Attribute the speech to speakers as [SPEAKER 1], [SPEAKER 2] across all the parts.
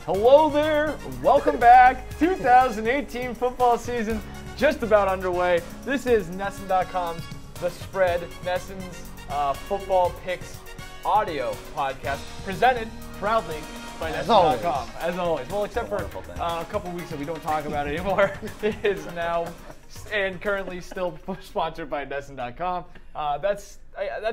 [SPEAKER 1] Hello there, welcome back. 2018 football season just about underway. This is NESN.com's The Spread, NESN's football picks audio podcast, presented proudly by NESN.com. As always. Well, except for a couple weeks that we don't talk about it anymore. It is now and currently still sponsored by NESN.com. That's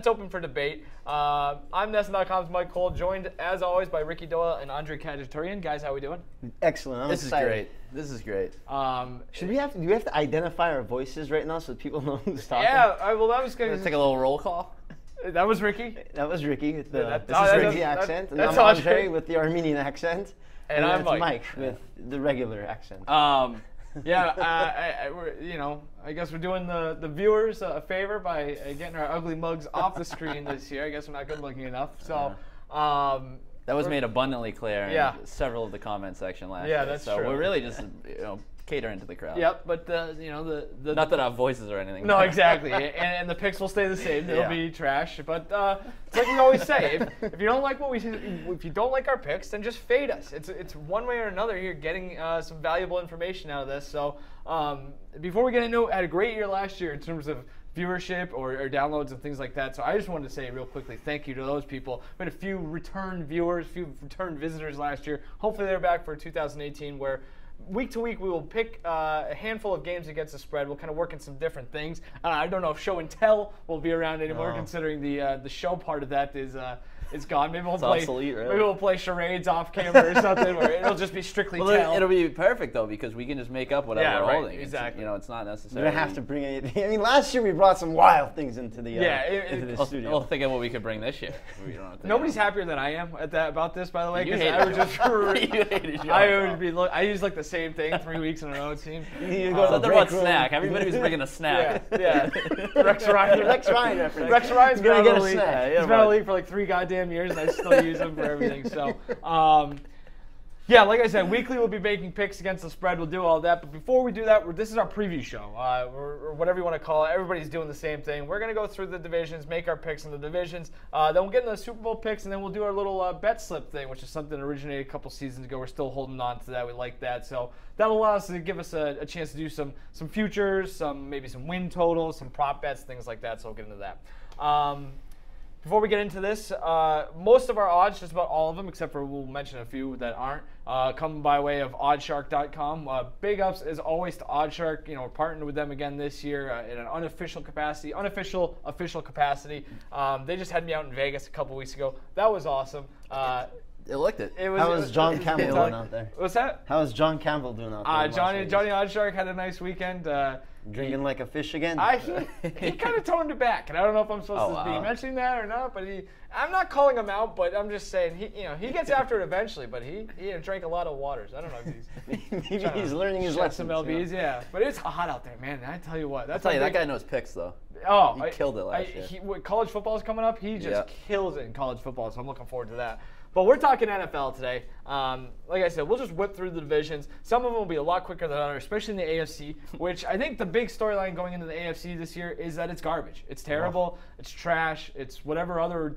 [SPEAKER 1] open for debate. I'm NESN.com's Mike Cole, joined as always by Ricky Doyle and Andre Kajaturian. Guys, how we doing?
[SPEAKER 2] Excellent. I'm excited.
[SPEAKER 3] This is great.
[SPEAKER 2] Do we have to identify our voices right now so that people know who's talking?
[SPEAKER 1] Yeah, well, that was good.
[SPEAKER 3] Let's take a little roll call.
[SPEAKER 1] That was Ricky.
[SPEAKER 2] That was Ricky with the
[SPEAKER 1] Ricky
[SPEAKER 2] accent. And
[SPEAKER 1] that's
[SPEAKER 2] I'm Andre with the Armenian accent.
[SPEAKER 1] And I'm
[SPEAKER 2] Mike with the regular accent.
[SPEAKER 1] I guess we're doing the viewers a favor by getting our ugly mugs off the screen this year. I guess we're not good looking enough. So,
[SPEAKER 3] that was made abundantly clear in several of the comment section last year.
[SPEAKER 1] Yeah, that's true.
[SPEAKER 3] So we're really just catering to the crowd.
[SPEAKER 1] Yep, but
[SPEAKER 3] not that our voices or anything.
[SPEAKER 1] No, exactly, and the picks will stay the same. They'll be trash. But it's like we always say, if you don't like if you don't like our picks, then just fade us. It's one way or another. You're getting some valuable information out of this. So before we get into it, I had a great year last year in terms of viewership or downloads and things like that. So I just wanted to say real quickly, thank you to those people. We had a few return viewers, a few return visitors last year. Hopefully they're back for 2018, where week to week we will pick a handful of games against the spread. We'll kind of work in some different things. I don't know if show and tell will be around anymore, considering the show part of that is gone. Maybe we'll play
[SPEAKER 3] obsolete, really.
[SPEAKER 1] Maybe we'll play charades off camera or something where it'll just be strictly tell.
[SPEAKER 3] It'll be perfect though, because we can just make up whatever we're holding.
[SPEAKER 1] Exactly.
[SPEAKER 3] It's not necessary.
[SPEAKER 2] We don't have to bring anything. I mean, last year we brought some wild things into the studio.
[SPEAKER 3] We'll think of what we could bring this year.
[SPEAKER 1] Nobody's happier than I am about this, by the way.
[SPEAKER 3] You hated
[SPEAKER 1] I use like the same thing 3 weeks in a row. It seems.
[SPEAKER 3] Something about snack. Everybody was bringing a snack.
[SPEAKER 1] Yeah. Rex Ryan.
[SPEAKER 2] Rex Ryan's
[SPEAKER 1] gonna
[SPEAKER 2] get a snack.
[SPEAKER 1] He's been in the league for like 3 goddamn years, and I still use them for everything. So, like I said, weekly we'll be making picks against the spread. We'll do all that. But before we do that, this is our preview show, or whatever you want to call it. Everybody's doing the same thing. We're going to go through the divisions, make our picks in the divisions. Then we'll get into the Super Bowl picks, and then we'll do our little bet slip thing, which is something that originated a couple seasons ago. We're still holding on to that. We like that. So that'll allow us to give us a chance to do some futures, maybe some win totals, some prop bets, things like that. So we'll get into that. Before we get into this, most of our odds, just about all of them, except for we'll mention a few that aren't, come by way of oddshark.com. Big ups, as always, to Oddshark. We're partnered with them again this year in an official capacity. They just had me out in Vegas a couple weeks ago. That was awesome.
[SPEAKER 3] It looked it.
[SPEAKER 2] How was John Campbell doing out there?
[SPEAKER 1] What's that?
[SPEAKER 2] How was John Campbell doing out there?
[SPEAKER 1] Johnny Oddshark had a nice weekend.
[SPEAKER 2] Drinking like a fish again?
[SPEAKER 1] He kind of toned it back, and I don't know if I'm supposed to be mentioning that or not. But I'm not calling him out, but I'm just saying he gets after it eventually. But he drank a lot of waters. I don't know if
[SPEAKER 2] he's learning his lessons.
[SPEAKER 1] Some LBs, yeah. But it's hot out there, man. I tell you what.
[SPEAKER 3] That guy knows picks though.
[SPEAKER 1] Oh,
[SPEAKER 3] he killed it last year.
[SPEAKER 1] College football is coming up. He just kills it in college football, so I'm looking forward to that. But we're talking NFL today. Like I said, we'll just whip through the divisions. Some of them will be a lot quicker than others, especially in the AFC, which I think the big storyline going into the AFC this year is that it's garbage. It's terrible. It's trash. It's whatever other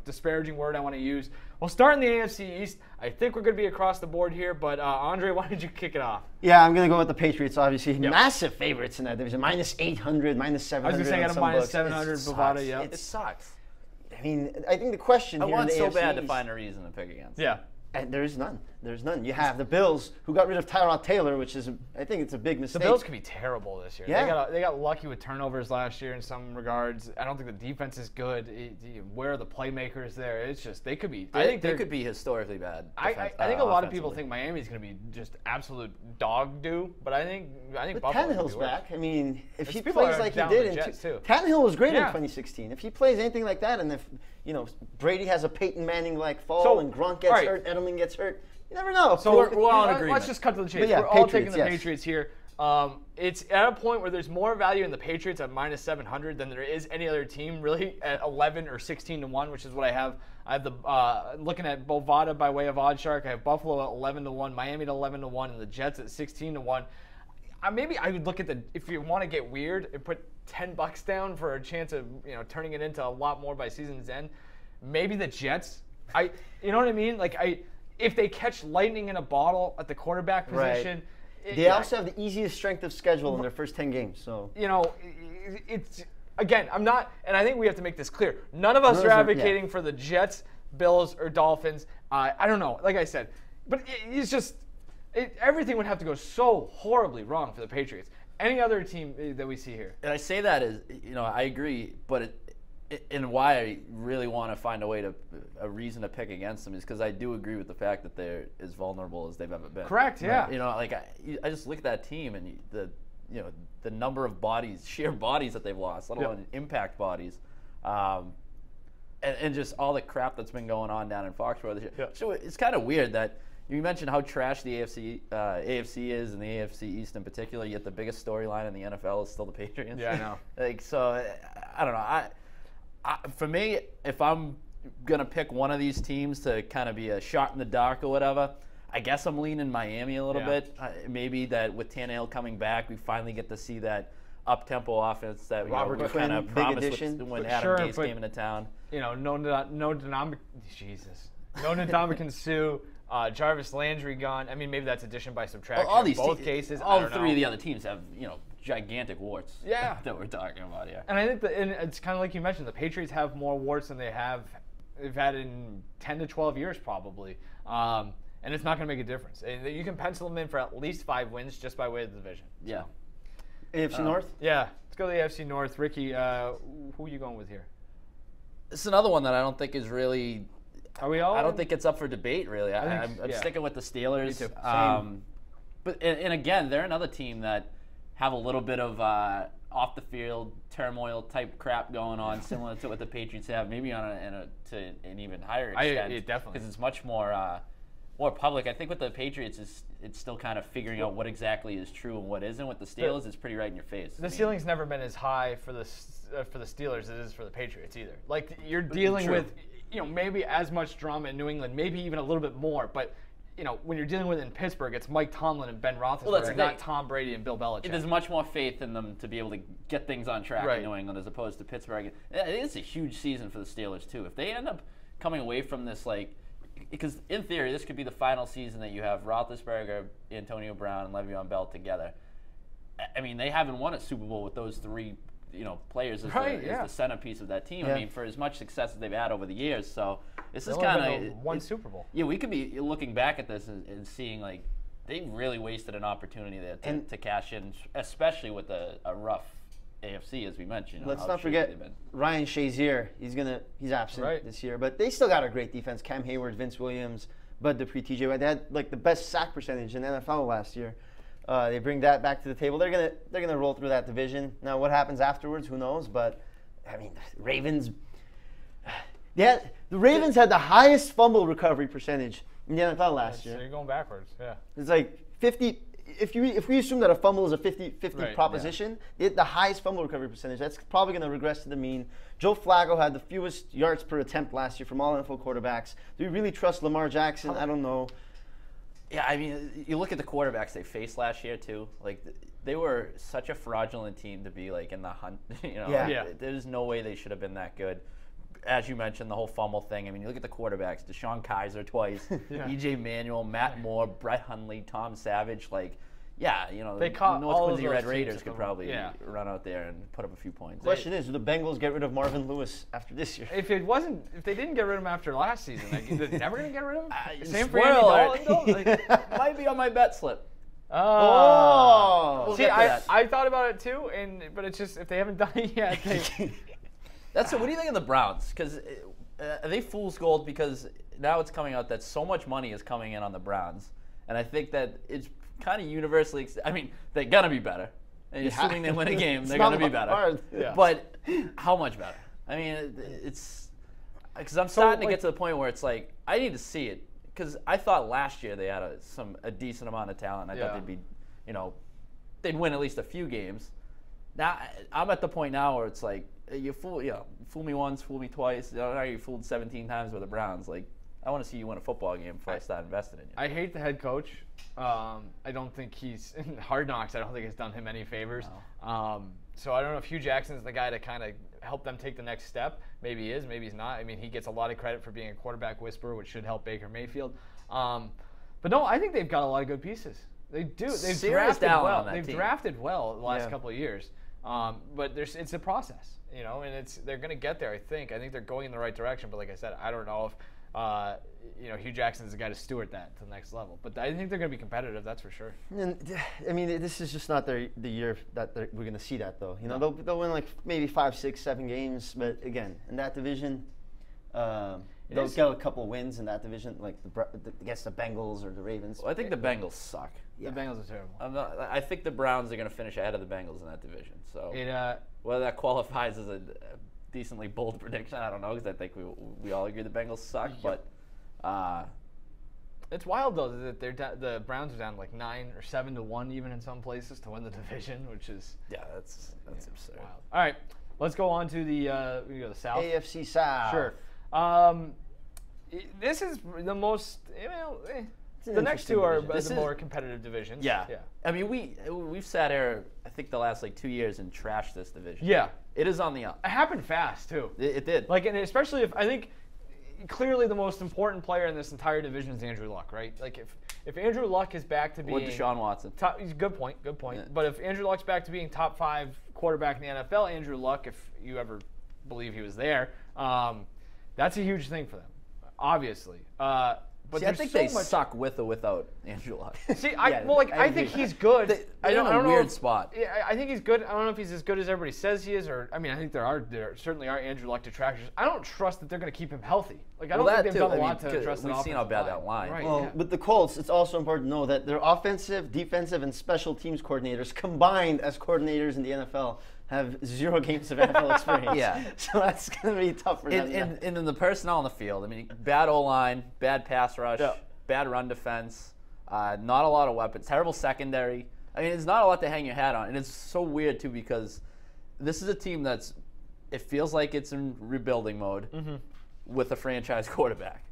[SPEAKER 1] disparaging word I want to use. We'll start in the AFC East. I think we're going to be across the board here, but Andre, why don't you kick it off?
[SPEAKER 2] Yeah, I'm going to go with the Patriots, obviously. Yep. Massive favorites in that division. -800, -700.
[SPEAKER 1] I was going to say I got a -700 Bovada. Yeah,
[SPEAKER 3] it sucks.
[SPEAKER 2] I mean, I think the question here in the AFC
[SPEAKER 3] so bad to find a reason to pick against.
[SPEAKER 1] Yeah.
[SPEAKER 2] And there's none. There's none. You have the Bills, who got rid of Tyrod Taylor, which is, I think it's a big mistake.
[SPEAKER 1] The Bills could be terrible this year.
[SPEAKER 2] Yeah.
[SPEAKER 1] They got lucky with turnovers last year in some regards. I don't think the defense is good. Where are the playmakers there? It's just they could be.
[SPEAKER 3] I think they could be historically bad.
[SPEAKER 1] I think a lot of people think Miami's going to be just absolute dog do, but I think
[SPEAKER 2] But
[SPEAKER 1] Buffalo.
[SPEAKER 2] Tannehill's back. I mean, if he
[SPEAKER 1] people
[SPEAKER 2] plays
[SPEAKER 1] are
[SPEAKER 2] like he
[SPEAKER 1] down
[SPEAKER 2] did
[SPEAKER 1] with Jets, too.
[SPEAKER 2] Tannhill was great in 2016. If he plays anything like that, and if Brady has a Peyton Manning-like fall, and Gronk gets hurt, Edelman gets hurt. You never know.
[SPEAKER 1] So we're all in agreement. Let's just cut to the chase.
[SPEAKER 2] Yeah,
[SPEAKER 1] we're all taking the Patriots here. It's at a point where there's more value in the Patriots at -700 than there is any other team, really, at 11 or 16 to 1, which is what I have. I have the looking at Bovada by way of Oddshark. I have Buffalo at 11 to 1, Miami at 11 to 1, and the Jets at 16 to 1. Maybe I would look at if you want to get weird and put $10 down for a chance of turning it into a lot more by season's end. Maybe the Jets. You know what I mean? if they catch lightning in a bottle at the quarterback position.
[SPEAKER 2] Right. They also have the easiest strength of schedule in their first 10 games. So
[SPEAKER 1] it's again, I'm not, and I think we have to make this clear. None of us are advocating for the Jets, Bills, or Dolphins. I don't know. Like I said, but it's just everything would have to go so horribly wrong for the Patriots. Any other team that we see here.
[SPEAKER 3] And I say that is, I agree, but and why I really want to find a reason to pick against them is because I do agree with the fact that they're as vulnerable as they've ever been.
[SPEAKER 1] Correct. Yeah.
[SPEAKER 3] I just look at that team and the number of sheer bodies that they've lost, let alone impact bodies, and just all the crap that's been going on down in Foxborough this year. Yeah. So it's kind of weird that you mentioned how trash the AFC is, and the AFC East in particular. Yet the biggest storyline in the NFL is still the Patriots.
[SPEAKER 1] Yeah, I know.
[SPEAKER 3] So I don't know. For me, if I'm gonna pick one of these teams to kind of be a shot in the dark or whatever, I guess I'm leaning Miami a little bit. Maybe that with Tannehill coming back, we finally get to see that up-tempo offense that
[SPEAKER 2] Robert
[SPEAKER 3] we kind of promised when Adam Gase came into town.
[SPEAKER 1] No Ndamukong Suh, Jarvis Landry gone. I mean, maybe that's addition by subtraction.
[SPEAKER 3] All these
[SPEAKER 1] both cases.
[SPEAKER 3] All three of the other teams have gigantic warts.
[SPEAKER 1] Yeah.
[SPEAKER 3] That we're talking about here.
[SPEAKER 1] And I think and it's kind of like you mentioned. The Patriots have more warts than they've had in 10 to 12 years probably. And it's not going to make a difference. You can pencil them in for at least 5 wins just by way of the division.
[SPEAKER 3] Yeah.
[SPEAKER 2] AFC North?
[SPEAKER 1] Yeah. Let's go to the AFC North. Ricky, who are you going with here?
[SPEAKER 3] It's another one that I don't think is really.
[SPEAKER 1] Are we all?
[SPEAKER 3] I don't think it's up for debate, really. I'm sticking with the Steelers.
[SPEAKER 1] Me too.
[SPEAKER 3] But again, they're another team that have a little bit of off the field turmoil type crap going on, similar to what the Patriots have, maybe to an even higher extent.
[SPEAKER 1] Definitely.
[SPEAKER 3] Because it's much more public. I think with the Patriots, it's still kind of figuring out what exactly is true and what isn't. With the Steelers, it's pretty right in your face.
[SPEAKER 1] The ceiling's never been as high for the Steelers as it is for the Patriots either. Like you're dealing with, maybe as much drama in New England, maybe even a little bit more, but. When you're dealing with it in Pittsburgh, it's Mike Tomlin and Ben Roethlisberger, not Tom Brady and Bill Belichick.
[SPEAKER 3] There's much more faith in them to be able to get things on track in New England as opposed to Pittsburgh. It is a huge season for the Steelers, too. If they end up coming away from this, because in theory, this could be the final season that you have Roethlisberger, Antonio Brown, and Le'Veon Bell together. I mean, they haven't won a Super Bowl with those three players as the centerpiece of that team. Yeah. I mean, for as much success as they've had over the years. So this is kind of
[SPEAKER 1] one Super Bowl.
[SPEAKER 3] Yeah, we could be looking back at this and seeing they really wasted an opportunity there to cash in, especially with a rough AFC, as we mentioned.
[SPEAKER 2] Let's not forget Ryan Shazier. He's absent this year, but they still got a great defense. Cam Hayward, Vince Williams, Bud Dupree, TJ Watt. They had the best sack percentage in the NFL last year. They bring that back to the table. They're gonna roll through that division. Now, what happens afterwards? Who knows? But I mean, Ravens. Yeah, the Ravens had the highest fumble recovery percentage in the NFL last year.
[SPEAKER 1] So you're going backwards. Yeah.
[SPEAKER 2] It's like 50. If we assume that a fumble is a 50-50 proposition, the highest fumble recovery percentage, that's probably going to regress to the mean. Joe Flacco had the fewest yards per attempt last year from all NFL quarterbacks. Do we really trust Lamar Jackson? I don't know.
[SPEAKER 3] Yeah, I mean, you look at the quarterbacks they faced last year too. They were such a fraudulent team to be in the hunt. There's no way they should have been that good. As you mentioned, the whole fumble thing. I mean, you look at the quarterbacks: DeShone Kizer twice, EJ Manuel, Matt Moore, Brett Hundley, Tom Savage. They caught North Quincy Red Raiders could probably run out there and put up a few points.
[SPEAKER 2] Question is, do the Bengals get rid of Marvin Lewis after this year?
[SPEAKER 1] If they didn't get rid of him after last season, they're never going to get rid of him?
[SPEAKER 3] Same for Andy Dalton. Might be on my bet slip.
[SPEAKER 1] We'll see, I thought about it too, but it's just if they haven't done it yet.
[SPEAKER 3] What do you think of the Browns? Because are they fool's gold? Because now it's coming out that so much money is coming in on the Browns, and I think that it's kind of universally. I mean, they're gonna be better. And assuming they win a game, they're gonna be better. Yeah. But how much better? I mean, it's because I'm starting to get to the point where it's I need to see it. Because I thought last year they had a decent amount of talent. I thought they'd be, they'd win at least a few games. Now I'm at the point now where it's you fool me once, fool me twice. Now you fooled 17 times with the Browns. I want to see you win a football game before I start investing in you.
[SPEAKER 1] I hate the head coach. I don't think he's in Hard Knocks. I don't think it's done him any favors. No. So I don't know if Hugh Jackson's the guy to kind of help them take the next step. Maybe he is, maybe he's not. I mean, he gets a lot of credit for being a quarterback whisperer, which should help Baker Mayfield. But no, I think they've got a lot of good pieces. They do. They've
[SPEAKER 3] Serious
[SPEAKER 1] drafted
[SPEAKER 3] talent
[SPEAKER 1] well.
[SPEAKER 3] on that
[SPEAKER 1] They've
[SPEAKER 3] team.
[SPEAKER 1] drafted well the last couple of years. But it's a process, and they're going to get there. I think they're going in the right direction. But like I said, I don't know if Hugh Jackson's the guy to steward that to the next level. But I think they're going to be competitive. That's for sure.
[SPEAKER 2] And I mean, this is just not the year that we're going to see that though. They'll win like maybe 5, 6, 7 games. But again, in that division. They'll get a couple wins in that division, like against the Bengals or the Ravens.
[SPEAKER 3] Well, I think the Bengals suck.
[SPEAKER 1] The Bengals are terrible.
[SPEAKER 3] I think the Browns are going to finish ahead of the Bengals in that division. So whether that qualifies as a decently bold prediction, I don't know, because I think we all agree the Bengals suck. Yep. But
[SPEAKER 1] it's wild though that the Browns are down like 9 or 7-1 even in some places to win the division, which is
[SPEAKER 3] that's absurd.
[SPEAKER 1] Wild. All right, let's go on to the South.
[SPEAKER 2] AFC South.
[SPEAKER 1] Sure. This is the most, the next two are the more competitive divisions.
[SPEAKER 3] Yeah. I mean, we've sat here, I think the last 2 years and trashed this division.
[SPEAKER 1] Yeah.
[SPEAKER 3] It is on the up.
[SPEAKER 1] It happened fast too.
[SPEAKER 3] It did.
[SPEAKER 1] And especially if I think clearly the most important player in this entire division is Andrew Luck, right? If Andrew Luck is back to being
[SPEAKER 3] Deshaun Watson.
[SPEAKER 1] Good point. Yeah. But if Andrew Luck's back to being top 5 quarterback in the NFL, Andrew Luck, if you ever believe he was there, that's a huge thing for them, obviously. But
[SPEAKER 3] I think they suck with or without Andrew Luck.
[SPEAKER 1] See, I think he's good.
[SPEAKER 3] They're in a weird spot.
[SPEAKER 1] Yeah, I think he's good. I don't know if he's as good as everybody says he is, or I think there certainly are Andrew Luck detractors. I don't trust that they're going to keep him healthy. I don't think they've done a lot to trust.
[SPEAKER 3] We've seen how bad that line.
[SPEAKER 1] Right,
[SPEAKER 2] well, with the Colts, it's also important to know that their offensive, defensive, and special teams coordinators combined as coordinators in the NFL have 0 games of NFL experience.
[SPEAKER 3] Yeah.
[SPEAKER 2] So that's going to be tough for them.
[SPEAKER 3] And then the personnel on the field. I mean, bad O-line, bad pass rush, bad run defense, not a lot of weapons, terrible secondary. I mean, it's not a lot to hang your hat on. And it's so weird, too, because this is a team it feels like it's in rebuilding mode with a franchise quarterback.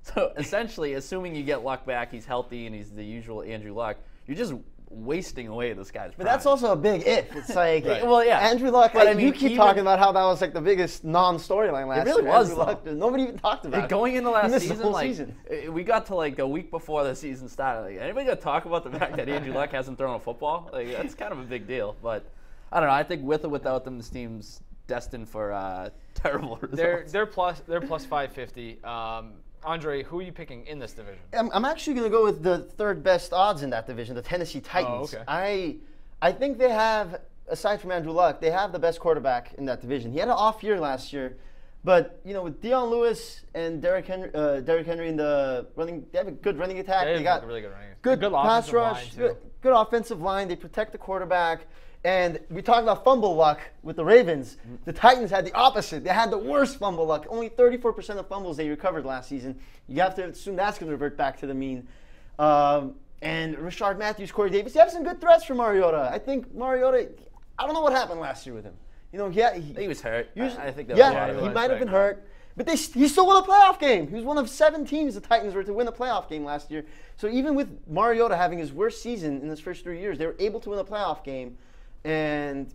[SPEAKER 3] So essentially, assuming you get Luck back, he's healthy, and he's the usual Andrew Luck, you're just wasting away this guy's prime.
[SPEAKER 2] But that's also a big if. It's like,
[SPEAKER 3] well, yeah.
[SPEAKER 2] Andrew Luck, you keep talking about how that was the biggest non-storyline last year.
[SPEAKER 3] It really was,
[SPEAKER 2] Luck, nobody even talked about it.
[SPEAKER 3] Going into last
[SPEAKER 2] season,
[SPEAKER 3] we got to a week before the season started. Anybody going to talk about the fact that Andrew Luck hasn't thrown a football? That's kind of a big deal. But I don't know. I think with or without them, this team's destined for terrible results.
[SPEAKER 1] They're plus 550. Andre, who are you picking in this division?
[SPEAKER 2] I'm actually going to go with the third best odds in that division, the Tennessee Titans.
[SPEAKER 1] Oh, okay.
[SPEAKER 2] I think they have, aside from Andrew Luck, they have the best quarterback in that division. He had an off year last year, but with Dion Lewis and Derrick Henry in the running, they have a good running attack.
[SPEAKER 1] They got really good running.
[SPEAKER 2] Good pass rush, good offensive line. They protect the quarterback. And we talked about fumble luck with the Ravens. The Titans had the opposite. They had the worst fumble luck. Only 34% of fumbles they recovered last season. You have to assume that's going to revert back to the mean. And Rashard Matthews, Corey Davis, you have some good threats from Mariota. I think Mariota, I don't know what happened last year with him.
[SPEAKER 3] He was hurt. I think that
[SPEAKER 2] he might have been hurt. But he still won a playoff game. He was one of 7 teams the Titans were to win a playoff game last year. So even with Mariota having his worst season in his first 3 years, they were able to win a playoff game. And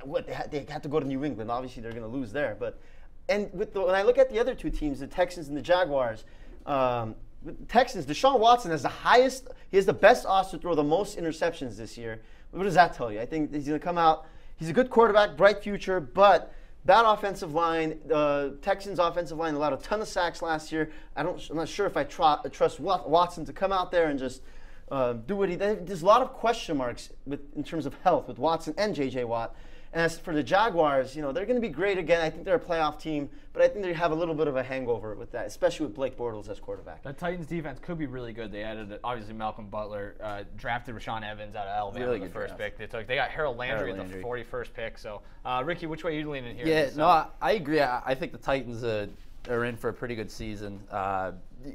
[SPEAKER 2] what they had to go to New England. Obviously, they're going to lose there. But when I look at the other 2 teams, the Texans and the Jaguars, with the Texans, Deshaun Watson has he has the best odds to throw the most interceptions this year. What does that tell you? I think he's going to come out. He's a good quarterback, bright future, but bad offensive line. The Texans' offensive line allowed a ton of sacks last year. I'm not sure if I trust Watson to come out there and just do what he does. There's a lot of question marks in terms of health with Watson and J.J. Watt. And as for the Jaguars, they're going to be great again. I think they're a playoff team, but I think they have a little bit of a hangover with that, especially with Blake Bortles as quarterback.
[SPEAKER 1] That Titans defense could be really good. They added, obviously, Malcolm Butler, drafted Rashaan Evans out of Alabama
[SPEAKER 3] really
[SPEAKER 1] the first
[SPEAKER 3] draft.
[SPEAKER 1] pick. They got Harold Landry at the 41st pick. So, Ricky, which way are you leaning here?
[SPEAKER 3] Yeah, no, I agree. I think the Titans are in for a pretty good season.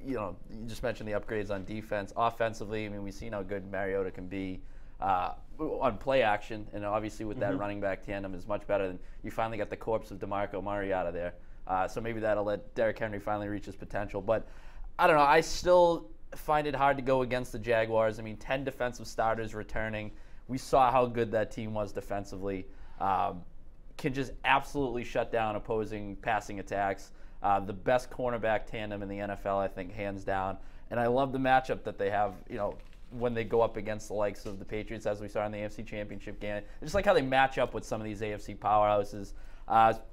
[SPEAKER 3] You just mentioned the upgrades on defense. Offensively, we've seen how good Mariota can be on play action, and obviously with that running back tandem is much better than you finally got the corpse of DeMarco Murray out of there. So maybe that'll let Derrick Henry finally reach his potential. But I don't know. I still find it hard to go against the Jaguars. 10 defensive starters returning. We saw how good that team was defensively. Can just absolutely shut down opposing passing attacks. The best cornerback tandem in the NFL, I think, hands down. and I love the matchup that they have, when they go up against the likes of the Patriots, as we saw in the AFC Championship game. I just like how they match up with some of these AFC powerhouses.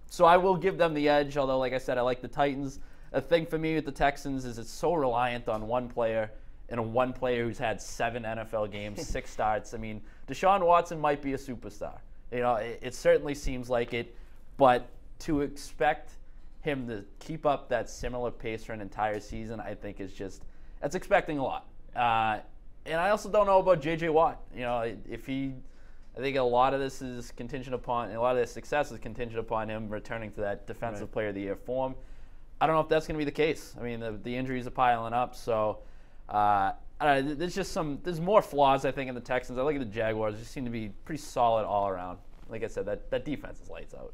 [SPEAKER 3] So I will give them the edge, although, like I said, I like the Titans. A thing for me with the Texans is it's so reliant on one player, and one player who's had 7 NFL games, 6 starts. I mean, Deshaun Watson might be a superstar. It certainly seems like it, but to expect him to keep up that similar pace for an entire season, I think that's expecting a lot. And I also don't know about J.J. Watt. I think a lot of this is contingent upon, and a lot of the success is contingent upon him returning to that Defensive Player of the Year form. I don't know if that's going to be the case. I mean, the injuries are piling up, so I don't know, there's more flaws, I think, in the Texans. I look at the Jaguars; they just seem to be pretty solid all around. Like I said, that defense is lights out.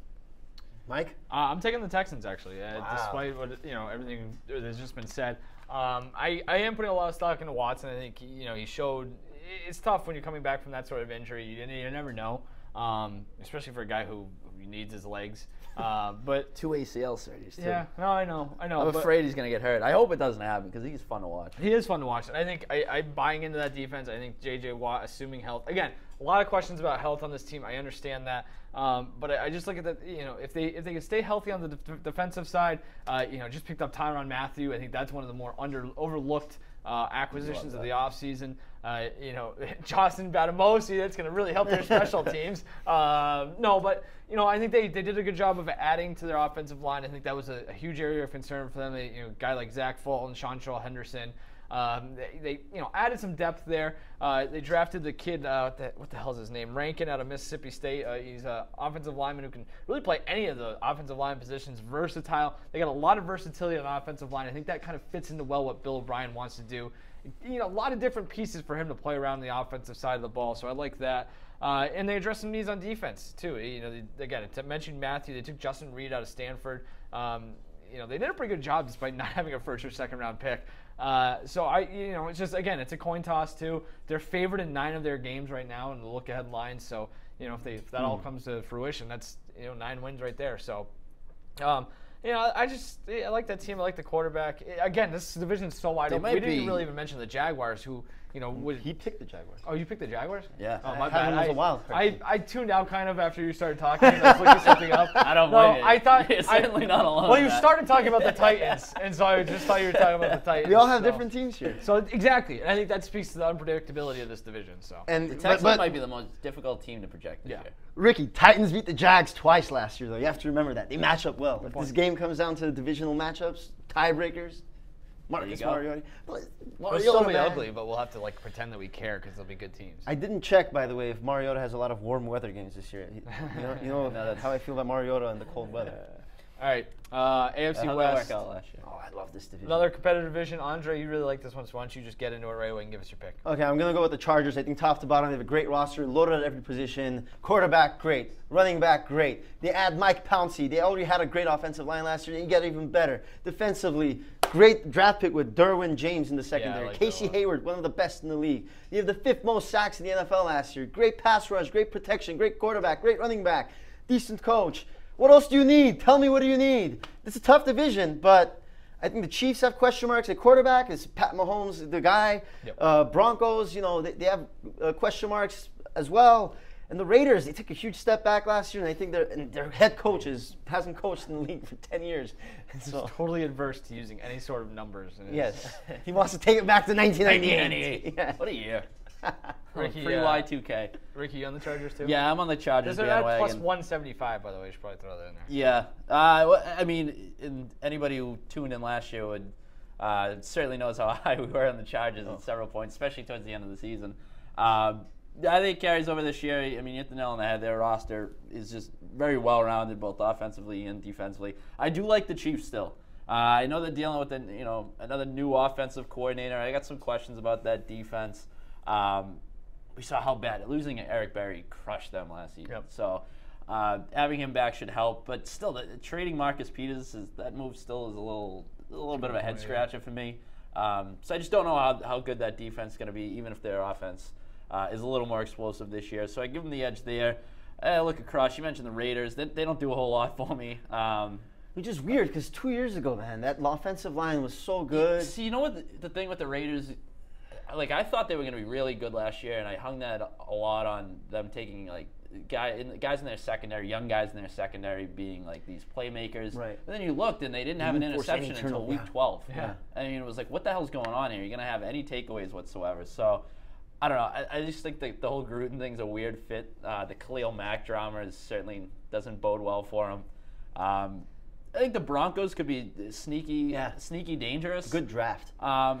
[SPEAKER 2] Mike?
[SPEAKER 1] I'm taking the Texans, actually, despite what everything that's just been said. I am putting a lot of stock into Watson. I think he showed. It's tough when you're coming back from that sort of injury. You never know, especially for a guy who needs his legs. But
[SPEAKER 3] 2 ACL surgeries, too.
[SPEAKER 1] Yeah, no, I know. I'm
[SPEAKER 3] afraid he's going to get hurt. I hope it doesn't happen because he's fun to watch.
[SPEAKER 1] He is fun to watch. And I think I'm buying into that defense. I think J.J. Watt, assuming health. Again, a lot of questions about health on this team. I understand that. But I just look at that, if they can stay healthy on the defensive side, just picked up Tyrann Mathieu. I think that's one of the more overlooked acquisitions of the offseason. Justin Batamosi, that's going to really help their special teams. But I think they did a good job of adding to their offensive line. I think that was a huge area of concern for them. A guy like Zach Fulton, Sean Henderson. They added some depth there. They drafted the kid, what the hell is his name? Rankin out of Mississippi State. He's an offensive lineman who can really play any of the offensive line positions. Versatile. They got a lot of versatility on the offensive line. I think that kind of fits into well what Bill O'Brien wants to do. A lot of different pieces for him to play around the offensive side of the ball. So I like that. And they addressed some needs on defense too. Again, to mention Matthew, they took Justin Reed out of Stanford. They did a pretty good job despite not having a first or second round pick. It's just, again, it's a coin toss too. They're favored in 9 of their games right now in the look ahead line. So, if that all comes to fruition, that's, 9 wins right there. So, I like that team. I like the quarterback. Again, this division is so wide open. We didn't really even mention the Jaguars, who
[SPEAKER 2] he picked the Jaguars.
[SPEAKER 1] Oh, you picked the Jaguars?
[SPEAKER 3] Yeah.
[SPEAKER 1] Oh, my bad.
[SPEAKER 2] Was a wild card.
[SPEAKER 1] I tuned out kind of after you started talking. I was looking something up.
[SPEAKER 3] I don't blame you.
[SPEAKER 1] I thought
[SPEAKER 3] you're certainly not alone.
[SPEAKER 1] Well, you started talking about the Titans, and so I just thought you were talking about the Titans.
[SPEAKER 2] We all have different teams here.
[SPEAKER 1] So exactly, and I think that speaks to the unpredictability of this division. So
[SPEAKER 3] and the Texans might be the most difficult team to project this year.
[SPEAKER 2] Ricky, Titans beat the Jags twice last year, though. You have to remember that. They match up well. If this game comes down to the divisional matchups, tiebreakers, Marcus Mariota.
[SPEAKER 1] It'll still be ugly, but we'll have to pretend that we care because they'll be good teams.
[SPEAKER 2] I didn't check, by the way, if Mariota has a lot of warm weather games this year. That's how I feel about Mariota in the cold weather.
[SPEAKER 1] All right, AFC West.
[SPEAKER 3] Work out last year?
[SPEAKER 2] Oh, I love this division.
[SPEAKER 1] Another competitive division. Andre, you really like this one, so why don't you just get into it right away and give us your pick?
[SPEAKER 2] Okay, I'm going to go with the Chargers. I think top to bottom, they have a great roster, loaded at every position. Quarterback, great. Running back, great. They add Mike Pouncey. They already had a great offensive line last year, and you get even better. Defensively, great draft pick with Derwin James in the secondary.
[SPEAKER 1] Like
[SPEAKER 2] Casey Hayward, one of the best in the league. You have the 5th most sacks in the NFL last year. Great pass rush, great protection, great quarterback, great running back, decent coach. What else do you need? Tell me, what do you need? It's a tough division, but I think the Chiefs have question marks at quarterback. Is Pat Mahomes the guy? Yep. Broncos, they have question marks as well. And the Raiders, they took a huge step back last year, and I think their head coach hasn't coached in the league for 10 years.
[SPEAKER 1] So he's totally adverse to using any sort of numbers.
[SPEAKER 2] Yes. He wants to take it back to 1998.
[SPEAKER 3] Yeah. What a year.
[SPEAKER 1] Ricky,
[SPEAKER 3] free Y2K.
[SPEAKER 1] Ricky, you on the Chargers too?
[SPEAKER 3] Yeah, I'm on the Chargers bandwagon.
[SPEAKER 1] Plus 175, by the way. You should probably throw that in there.
[SPEAKER 3] Yeah. Anybody who tuned in last year would certainly knows how high we were on the Chargers at several points, especially towards the end of the season. I think it carries over this year. I mean, you hit the nail on the head. Their roster is just very well-rounded, both offensively and defensively. I do like the Chiefs still. I know they're dealing with another new offensive coordinator. I got some questions about that defense. We saw how bad losing Eric Berry crushed them last season. Yep. So having him back should help. But still, trading Marcus Peters, that move still is a little bit of a head scratcher for me. So I just don't know how good that defense is going to be, even if their offense is a little more explosive this year. So I give them the edge there. Look across. You mentioned the Raiders. They don't do a whole lot for me.
[SPEAKER 2] Which is weird because 2 years ago, man, that offensive line was so good.
[SPEAKER 3] See, you know what the thing with the Raiders, like I thought they were going to be really good last year, and I hung that a lot on them taking like guys in their secondary, young guys in their secondary being like these playmakers.
[SPEAKER 2] Right.
[SPEAKER 3] And then you looked, and they didn't have an interception until week 12.
[SPEAKER 1] Yeah.
[SPEAKER 3] I mean, it was like, what the hell's going on here? You're going to have any takeaways whatsoever. So, I don't know. I just think the whole Gruden thing's a weird fit. The Khalil Mack drama certainly doesn't bode well for him. I think the Broncos could be sneaky dangerous.
[SPEAKER 2] Good draft.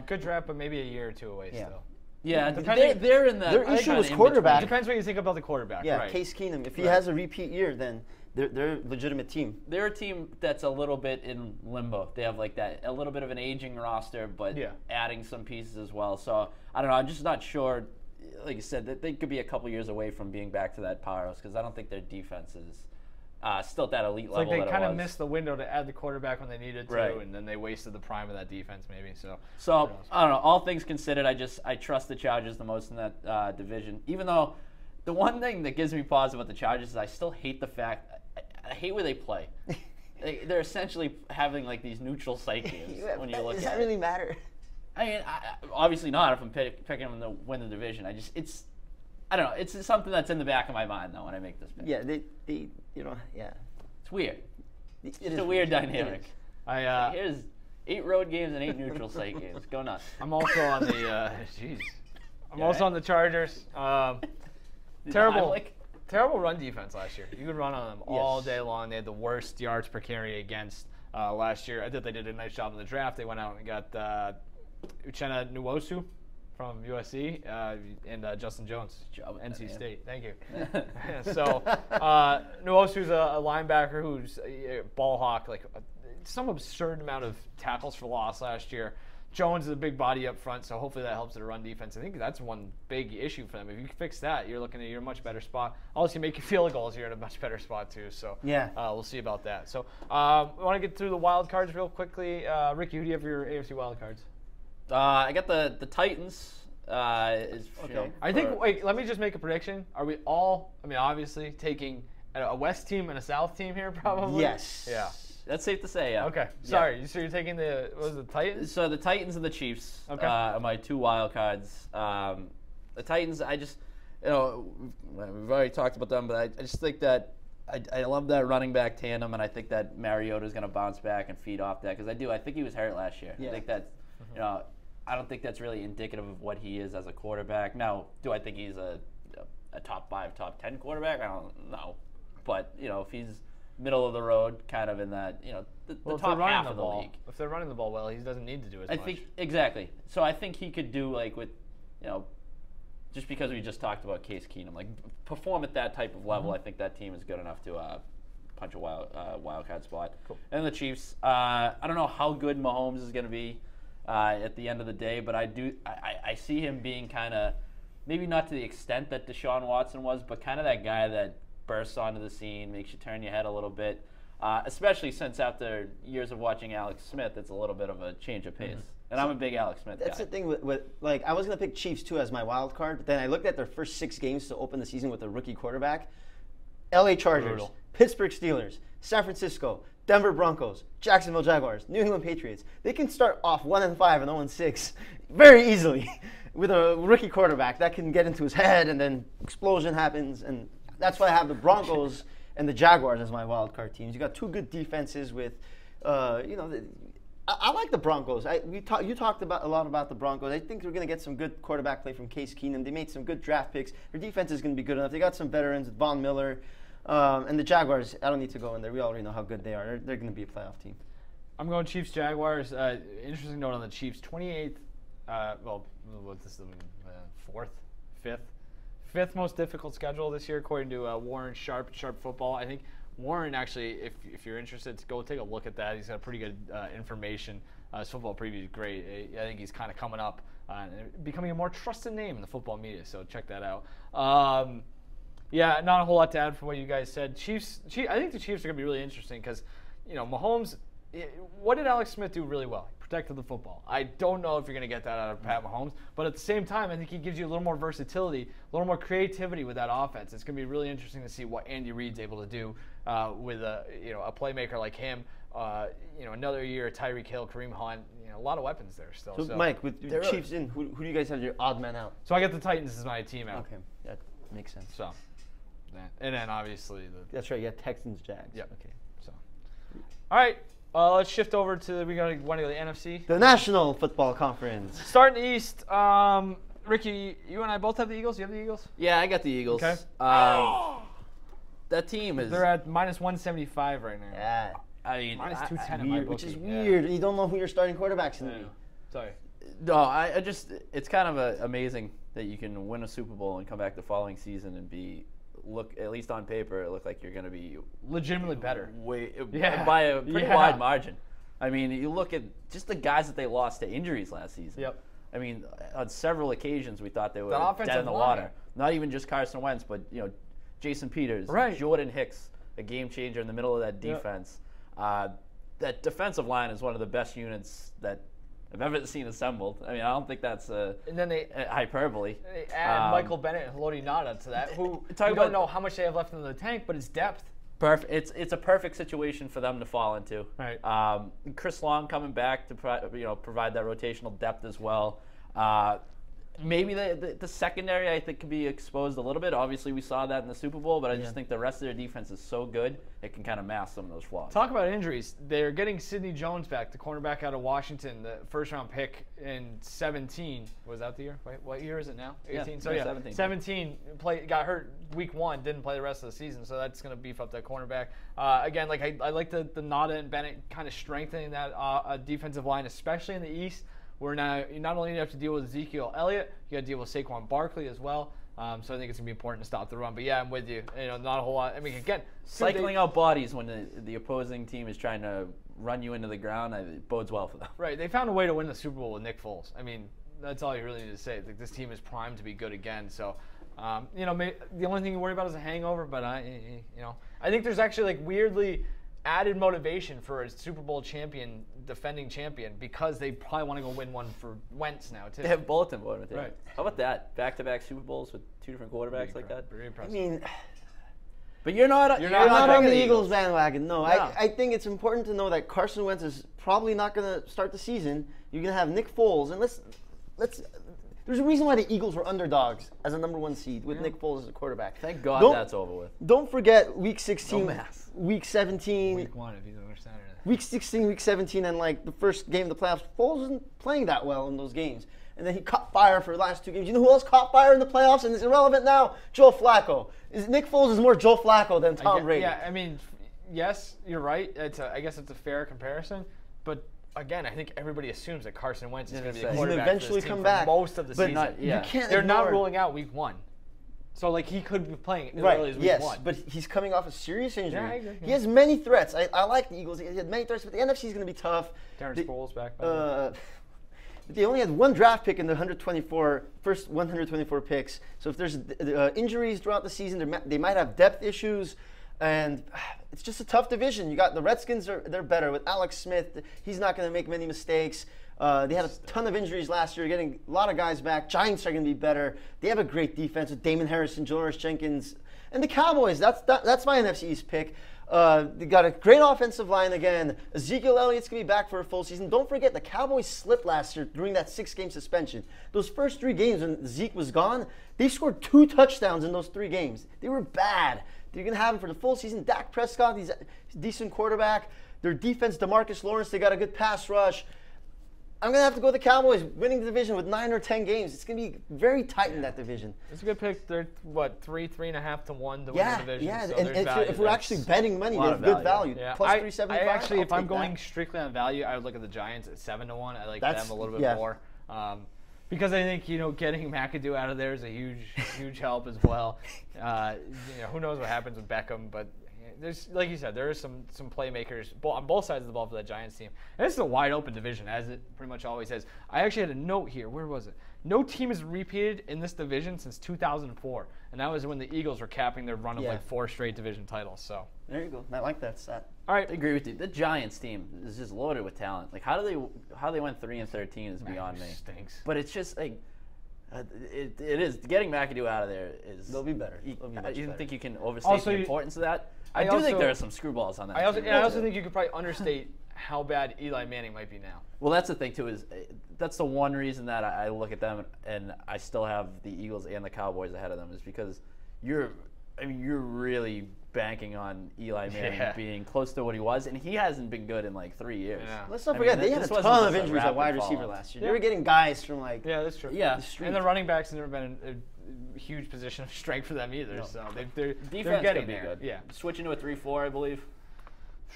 [SPEAKER 1] Good draft, but maybe a year or two away still.
[SPEAKER 3] Yeah, they're in that.
[SPEAKER 2] Their issue was quarterback.
[SPEAKER 1] Depends what you think about the quarterback.
[SPEAKER 2] Yeah,
[SPEAKER 1] right.
[SPEAKER 2] Case Keenum. If he has a repeat year, then they're a legitimate team.
[SPEAKER 3] They're a team that's a little bit in limbo. They have like a little bit of an aging roster, but adding some pieces as well. So I don't know. I'm just not sure. Like you said, that they could be a couple years away from being back to that powerhouse because I don't think their defense is still at that elite level.
[SPEAKER 1] Like they kind of missed the window to add the quarterback when they needed to,
[SPEAKER 3] right.
[SPEAKER 1] And then they wasted the prime of that defense maybe. So
[SPEAKER 3] I don't know. All things considered, I trust the Chargers the most in that division. Even though the one thing that gives me pause about the Chargers is I still hate the fact I hate where they play. They're essentially having like these neutral site games when you look at it.
[SPEAKER 2] Does that really matter?
[SPEAKER 3] I mean, obviously not if I'm picking them to win the division. I don't know. It's something that's in the back of my mind though when I make this pick.
[SPEAKER 2] Yeah, they yeah.
[SPEAKER 3] It's weird.
[SPEAKER 2] It's
[SPEAKER 3] a weird dynamic.
[SPEAKER 1] Here's
[SPEAKER 3] 8 road games and 8 neutral site games. Go nuts.
[SPEAKER 1] I'm also on the also on the Chargers. Terrible run defense last year. You could run on them all day long. They had the worst yards per carry against last year. I thought they did a nice job in the draft. They went out and got Uchenna Nwosu from USC and Justin Jones, NC State. Thank you. So Nwosu's a linebacker who's a ball hawk, like some absurd amount of tackles for loss last year. Jones is a big body up front, so hopefully that helps the run defense. I think that's one big issue for them. If you fix that, you're looking at a much better spot. Also, you make your field goals, you're in a much better spot too. So we'll see about that. So we want to get through the wild cards real quickly. Ricky, who do you have for your AFC wild cards?
[SPEAKER 3] I got the Titans. Okay.
[SPEAKER 1] I think. Wait, let me just make a prediction. Are we all? I mean, obviously taking a West team and a South team here, probably.
[SPEAKER 2] Yes.
[SPEAKER 1] Yeah.
[SPEAKER 3] That's safe to say, yeah.
[SPEAKER 1] Okay. Sorry. Yeah. So you're taking the Titans?
[SPEAKER 3] So the Titans and the Chiefs are my 2 wild cards. The Titans, we've already talked about them, but I just think that I love that running back tandem, and I think that Mariota's going to bounce back and feed off that because I think he was hurt last year.
[SPEAKER 2] Yeah.
[SPEAKER 3] I think that, I don't think that's really indicative of what he is as a quarterback. Now, do I think he's a top 5, top 10 quarterback? I don't know. But, if he's middle of the road, kind of in that, the top half of the league.
[SPEAKER 1] If they're running the ball well, he doesn't need to do as much.
[SPEAKER 3] I think exactly. So I think he could do like with, just because we just talked about Case Keenum, like perform at that type of level. I think that team is good enough to punch a wild card spot. Cool. And the Chiefs, I don't know how good Mahomes is going to be at the end of the day, but I see him being kind of maybe not to the extent that Deshaun Watson was, but kind of that guy that bursts onto the scene, makes you turn your head a little bit, especially since after years of watching Alex Smith, it's a little bit of a change of pace. And I'm a big Alex Smith guy.
[SPEAKER 2] That's the thing with I was going to pick Chiefs too as my wild card, but then I looked at their first 6 games to open the season with a rookie quarterback. LA Chargers, brutal. Pittsburgh Steelers, San Francisco, Denver Broncos, Jacksonville Jaguars, New England Patriots. They can start off 1-5 and 0-6 very easily with a rookie quarterback that can get into his head and then explosion happens. And that's why I have the Broncos and the Jaguars as my wild card teams. You got 2 good defenses with, I like the Broncos. You talked a lot about the Broncos. I think we're going to get some good quarterback play from Case Keenum. They made some good draft picks. Their defense is going to be good enough. They got some veterans, Von Miller, and the Jaguars. I don't need to go in there. We already know how good they are. They're going to be a playoff team.
[SPEAKER 1] I'm going Chiefs Jaguars. Interesting note on the Chiefs. 28th. What's this? Fifth most difficult schedule this year, according to Warren Sharp Football. I think Warren actually, if you're interested, to go take a look at that. He's got pretty good information. His football preview is great. I think he's kind of coming up and becoming a more trusted name in the football media. So check that out. Not a whole lot to add from what you guys said. Chiefs. I think the Chiefs are going to be really interesting because, Mahomes. What did Alex Smith do really well? He protected the football. I don't know if you're going to get that out of Pat Mahomes, but at the same time, I think he gives you a little more versatility, a little more creativity with that offense. It's going to be really interesting to see what Andy Reid's able to do with a playmaker like him. Another year, Tyreek Hill, Kareem Hunt, a lot of weapons there still.
[SPEAKER 2] So Mike, with the Chiefs in, who do you guys have your odd man out?
[SPEAKER 1] So I got the Titans as my team out.
[SPEAKER 2] Okay, that makes sense.
[SPEAKER 1] So, and then obviously
[SPEAKER 2] that's right. You got Texans, Jags.
[SPEAKER 1] Yep. Okay. So, all right. Let's shift over to want to go to the NFC.
[SPEAKER 2] The National Football Conference.
[SPEAKER 1] Starting the East. Ricky, you and I both have the Eagles. You have the Eagles?
[SPEAKER 3] Yeah, I got the Eagles.
[SPEAKER 1] Okay.
[SPEAKER 3] That team is.
[SPEAKER 1] They're at minus 175 right now.
[SPEAKER 2] Yeah.
[SPEAKER 3] I mean,
[SPEAKER 1] minus 210
[SPEAKER 2] in my bookie. Which is weird. You don't know who your starting quarterback's going to be.
[SPEAKER 1] Sorry.
[SPEAKER 3] No, I just it's kind of amazing that you can win a Super Bowl and come back the following season and look at least on paper it looked like you're going to be
[SPEAKER 1] legitimately better
[SPEAKER 3] by a pretty wide margin. I mean, you look at just the guys that they lost to injuries last season.
[SPEAKER 1] Yep.
[SPEAKER 3] I mean, on several occasions we thought they were dead in the
[SPEAKER 1] line.
[SPEAKER 3] water. Not even just Carson Wentz, but Jason Peters, Jordan Hicks, a game changer in the middle of that defense. Yep. That defensive line is one of the best units that I've ever seen assembled. I mean, I don't think that's and
[SPEAKER 1] then
[SPEAKER 3] hyperbole.
[SPEAKER 1] They add Michael Bennett and Haloti Ngata to that, who you don't know how much they have left in the tank, but it's depth.
[SPEAKER 3] Perfect. It's a perfect situation for them to fall into.
[SPEAKER 1] Right.
[SPEAKER 3] Chris Long coming back to provide that rotational depth as well. Maybe the secondary, I think, can be exposed a little bit. Obviously, we saw that in the Super Bowl, but I just think the rest of their defense is so good, it can kind of mask some of those flaws.
[SPEAKER 1] Talk about injuries. They're getting Sidney Jones back, the cornerback out of Washington, the first-round pick in 17. Was that the year? Wait, what year is it now? 18? So, 17. Got hurt week 1, didn't play the rest of the season, so that's going to beef up that cornerback. Again, I like the Ngata and Bennett kind of strengthening that defensive line, especially in the East. Where now you not only have to deal with Ezekiel Elliott, you got to deal with Saquon Barkley as well. So I think it's gonna be important to stop the run. But yeah, I'm with you. Not a whole lot. I mean, again,
[SPEAKER 3] cycling out bodies when the opposing team is trying to run you into the ground, it bodes well for them.
[SPEAKER 1] Right. They found a way to win the Super Bowl with Nick Foles. I mean, that's all you really need to say. Like, this team is primed to be good again. So, the only thing you worry about is a hangover. But I think there's actually weirdly added motivation for a Super Bowl defending champion, because they probably want to go win one for Wentz now too.
[SPEAKER 3] They have bulletin board with it.
[SPEAKER 1] Right.
[SPEAKER 3] How about that? Back-to-back Super Bowls with 2 different quarterbacks like that?
[SPEAKER 1] Very impressive.
[SPEAKER 2] I mean,
[SPEAKER 3] but you're not
[SPEAKER 2] on the Eagles bandwagon. No. I think it's important to know that Carson Wentz is probably not going to start the season. You're going to have Nick Foles, and there's a reason why the Eagles were underdogs as a number 1 seed with Nick Foles as a quarterback.
[SPEAKER 3] Thank God that's over with.
[SPEAKER 2] Don't forget Week 16, Week 17.
[SPEAKER 1] Week 1 if you understand it.
[SPEAKER 2] Week 16, Week 17, and the first game of the playoffs, Foles wasn't playing that well in those games. And then he caught fire for the last 2 games. You know who else caught fire in the playoffs and is irrelevant now? Joe Flacco. Nick Foles is more Joe Flacco than Tom Brady.
[SPEAKER 1] Yeah, I mean, yes, you're right. I guess it's a fair comparison. But again, I think everybody assumes that Carson Wentz is going to be the quarterback
[SPEAKER 2] eventually
[SPEAKER 1] for this team
[SPEAKER 2] come back.
[SPEAKER 1] For most of the season.
[SPEAKER 2] You can't.
[SPEAKER 1] They're not ruling out Week 1. So, he could be playing as early as Week 1.
[SPEAKER 2] But he's coming off a serious injury.
[SPEAKER 1] Yeah, I agree.
[SPEAKER 2] He has many threats. I like the Eagles. He had many threats, but the NFC is going to be tough.
[SPEAKER 1] Terrence Sproles back.
[SPEAKER 2] They only had 1 draft pick in the first 124 picks. So if there's injuries throughout the season, they might have depth issues. And it's just a tough division. You got the Redskins, they're better. With Alex Smith, he's not going to make many mistakes. They had a ton of injuries last year, getting a lot of guys back. Giants are going to be better. They have a great defense with Damon Harrison, Janoris Jenkins. And the Cowboys, that's my NFC East pick. They got a great offensive line again. Ezekiel Elliott's going to be back for a full season. Don't forget, the Cowboys slipped last year during that 6-game suspension. Those first 3 games when Zeke was gone, they scored 2 touchdowns in those 3 games. They were bad. They're going to have him for the full season. Dak Prescott, he's a decent quarterback. Their defense, DeMarcus Lawrence, they got a good pass rush. I'm going to have to go with the Cowboys winning the division with 9 or 10 games. It's going to be very tight in that division.
[SPEAKER 1] It's a good pick. They're, 3.5 to 1 to win the division.
[SPEAKER 2] Yeah,
[SPEAKER 1] so
[SPEAKER 2] and if we're actually betting money, there's good value.
[SPEAKER 1] Yeah.
[SPEAKER 2] Plus 375.
[SPEAKER 1] I actually, if I'm going strictly on value, I would look at the Giants at 7 to 1. I like them a little bit more. Because I think, getting McAdoo out of there is a huge help as well. Who knows what happens with Beckham, but there's, like you said, there are some playmakers on both sides of the ball for that Giants team. And this is a wide open division, as it pretty much always is. I actually had a note here. Where was it? no team has repeated in this division since 2004, and that was when the Eagles were capping their run of like 4 straight division titles. So
[SPEAKER 2] there you go. I like that stat.
[SPEAKER 1] All right,
[SPEAKER 3] I agree with you. The Giants team is just loaded with talent. Like how they went 3-13 is beyond me.
[SPEAKER 1] Stinks.
[SPEAKER 3] But it's just like it is getting McAdoo out of there is.
[SPEAKER 2] They'll be better.
[SPEAKER 3] You don't think you can overstate the importance of that? I do think there are some screwballs on that.
[SPEAKER 1] I also think you could probably understate how bad Eli Manning might be now.
[SPEAKER 3] Well, that's the thing too. Is that's the one reason that I look at them and I still have the Eagles and the Cowboys ahead of them is because you're really banking on Eli Manning being close to what he was, and he hasn't been good in like 3 years.
[SPEAKER 1] Yeah.
[SPEAKER 2] Let's not forget they had a ton of injuries at wide receiver last year. They were getting guys from like
[SPEAKER 1] that's true.
[SPEAKER 3] Yeah,
[SPEAKER 1] and the running backs have never been a huge position of strength for them either. No. So they're getting there.
[SPEAKER 3] Good.
[SPEAKER 1] Yeah,
[SPEAKER 3] switching to a 3-4, I believe.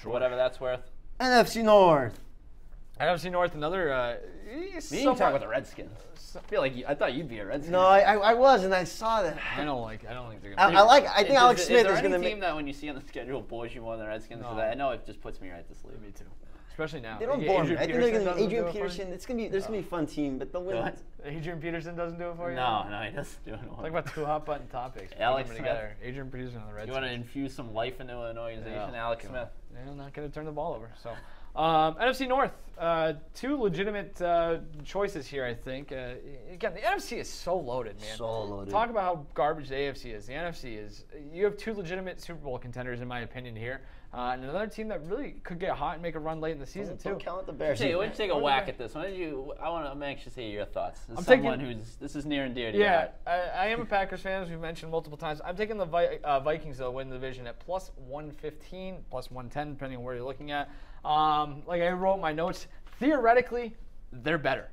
[SPEAKER 3] Sure. Whatever that's worth.
[SPEAKER 2] NFC North.
[SPEAKER 1] NFC North, another.
[SPEAKER 3] You talk about the Redskins. I feel like I thought you'd be a Redskins.
[SPEAKER 2] No, I was, and I saw that.
[SPEAKER 1] I don't think they're gonna.
[SPEAKER 2] I think Alex Smith is
[SPEAKER 3] going
[SPEAKER 2] to
[SPEAKER 3] make. Is there any team that when you see on the schedule bores you more than the Redskins? Because I know it just puts me right to sleep.
[SPEAKER 1] Me too. Especially now.
[SPEAKER 2] They don't bore me. I think they're going to Adrian Peterson. There's going to be a fun team, but they'll win.
[SPEAKER 1] Adrian Peterson doesn't do it for you?
[SPEAKER 3] No, he doesn't do it.
[SPEAKER 1] Talk about 2 hot button topics.
[SPEAKER 3] Alex Smith.
[SPEAKER 1] Adrian Peterson on the Redskins.
[SPEAKER 3] You want to infuse some life into an organization, Alex Smith.
[SPEAKER 1] Yeah, not going to turn the ball over. So, NFC North, 2 legitimate choices here, I think. Again, the NFC is so loaded, man.
[SPEAKER 2] So loaded.
[SPEAKER 1] Talk about how garbage the AFC is. The NFC is. You have 2 legitimate Super Bowl contenders, in my opinion, here. And another team that really could get hot and make a run late in the season, too.
[SPEAKER 2] Don't count the Bears.
[SPEAKER 3] Why don't you take a whack at this? I'm anxious to hear your thoughts. This is near and dear to your heart.
[SPEAKER 1] I am a Packers fan, as we've mentioned multiple times. I'm taking the Vikings, though, win the division at plus 115, plus 110, depending on where you're looking at. Like I wrote in my notes, theoretically, they're better.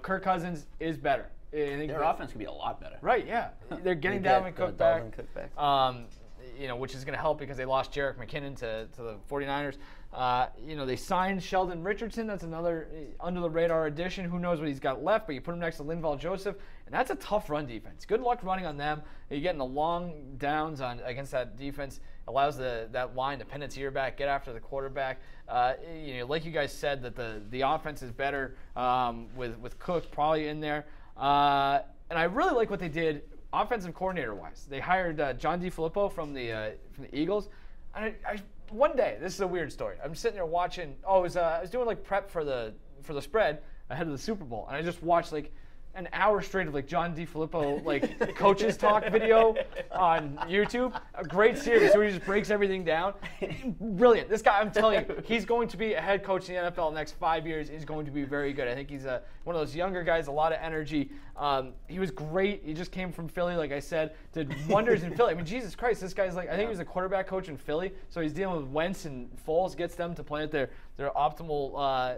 [SPEAKER 1] Kirk Cousins is better.
[SPEAKER 3] Their offense could be a lot better.
[SPEAKER 1] Right, yeah. They're getting Dalvin Cook back. Which is going to help because they lost Jerick McKinnon to the 49ers. They signed Sheldon Richardson. That's another under-the-radar addition. Who knows what he's got left, but you put him next to Linval Joseph, and that's a tough run defense. Good luck running on them. You're getting the long downs against that defense. Allows that line to pin its ear back, get after the quarterback. Like you guys said, that the offense is better with Cook probably in there. And I really like what they did offensive coordinator-wise. They hired John DeFilippo from the Eagles. And one day, this is a weird story. I'm sitting there watching. I was doing like prep for the spread ahead of the Super Bowl, and I just watched like an hour straight of like John DeFilippo like coaches talk video on YouTube. A great series where he just breaks everything down. Brilliant. This guy, I'm telling you, he's going to be a head coach in the NFL in the next 5 years. He's going to be very good. I think he's one of those younger guys, a lot of energy. He was great. He just came from Philly, like I said, did wonders in Philly. I mean, Jesus Christ, this guy's like, I think he was a quarterback coach in Philly, so he's dealing with Wentz and Foles, gets them to play at their optimal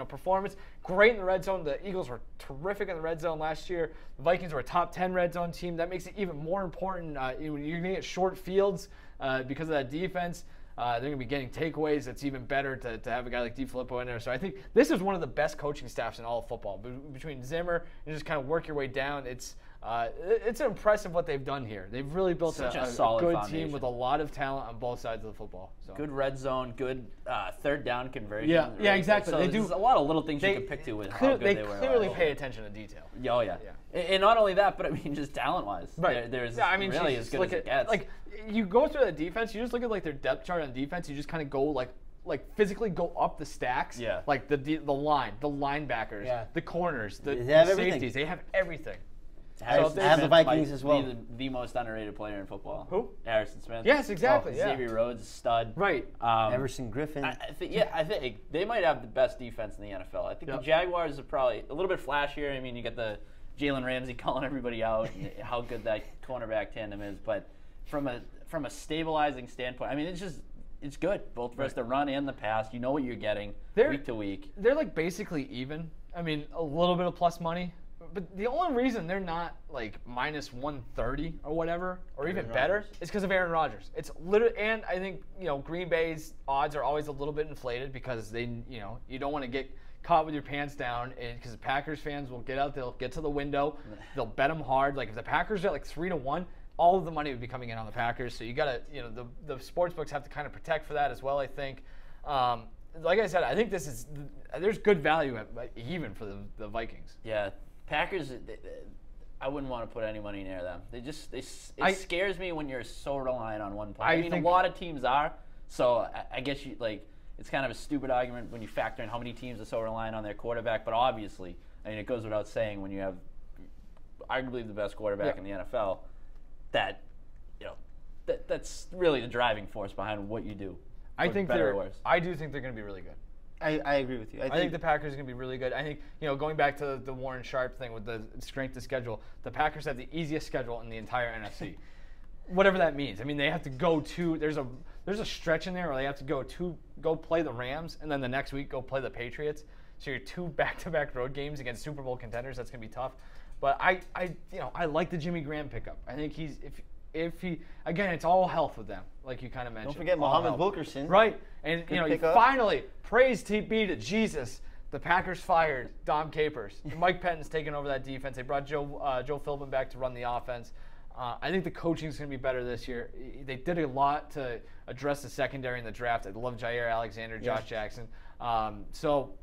[SPEAKER 1] performance. Great in the red zone. The Eagles were terrific in the red zone last year. The Vikings were a top 10 red zone team. That makes it even more important. You're going to get short fields because of that defense. They're going to be getting takeaways. It's even better to have a guy like DeFilippo in there. So I think this is one of the best coaching staffs in all of football. Between Zimmer and just kind of work your way down, it's impressive what they've done here. They've really built a solid good foundation. Team with a lot of talent on both sides of the football. So.
[SPEAKER 3] Good red zone, good third down conversion.
[SPEAKER 1] Yeah, exactly.
[SPEAKER 3] So they do a lot of little things you can pick to with how good they were.
[SPEAKER 1] They clearly pay attention to detail.
[SPEAKER 3] Oh, yeah. And not only that, but I mean, just talent-wise. Right. There's really as good as it gets.
[SPEAKER 1] Like, you go through the defense, you just look at like their depth chart on defense, you just kind of go like physically go up the stacks.
[SPEAKER 3] Yeah.
[SPEAKER 1] Like the line, the linebackers, the corners, the safeties. They have everything.
[SPEAKER 2] Have the Vikings as well.
[SPEAKER 3] The most underrated player in football.
[SPEAKER 1] Who?
[SPEAKER 3] Harrison Smith.
[SPEAKER 1] Yes, exactly.
[SPEAKER 3] Xavier Rhodes, stud.
[SPEAKER 1] Right.
[SPEAKER 2] Everson Griffin.
[SPEAKER 3] I think they might have the best defense in the NFL. I think the Jaguars are probably a little bit flashier. I mean, you get the Jalen Ramsey calling everybody out, and how good that cornerback tandem is. But from a stabilizing standpoint, I mean, it's good both versus the run and the pass. You know what you're getting week to week.
[SPEAKER 1] They're like basically even. I mean, a little bit of plus money. But the only reason they're not like minus 130 or whatever, or even better, is because of Aaron Rodgers. It's literally, and I think Green Bay's odds are always a little bit inflated because they, you don't want to get caught with your pants down, and because the Packers fans will get out, they'll get to the window, they'll bet them hard. Like if the Packers are at like 3-1, all of the money would be coming in on the Packers. So you gotta, the sports books have to kind of protect for that as well. I think. Like I said, I think there's good value even for the Vikings.
[SPEAKER 3] Yeah. Packers, I wouldn't want to put any money near them. It scares me when you're so reliant on one player. I mean, a lot of teams are. So I guess it's kind of a stupid argument when you factor in how many teams are so reliant on their quarterback. But obviously, I mean, it goes without saying when you have arguably the best quarterback in the NFL, that's really the driving force behind what you do.
[SPEAKER 1] I do think they're going to be really good.
[SPEAKER 2] I agree with you.
[SPEAKER 1] I think the Packers are going to be really good. I think, going back to the Warren Sharp thing with the strength of schedule, the Packers have the easiest schedule in the entire NFC. Whatever that means. I mean, they have to go to there's a stretch in there where they have to go play the Rams and then the next week go play the Patriots. So you're 2 back-to-back road games against Super Bowl contenders. That's going to be tough. But I like the Jimmy Graham pickup. I think if he again, it's all health with them, like you kind of mentioned.
[SPEAKER 2] Don't forget Muhammad Wilkerson.
[SPEAKER 1] Right. And finally, praise be to Jesus, the Packers fired Dom Capers. Mike Pettine's taken over that defense. They brought Joe Philbin back to run the offense. I think the coaching is going to be better this year. They did a lot to address the secondary in the draft. I love Jair Alexander, Josh Jackson. So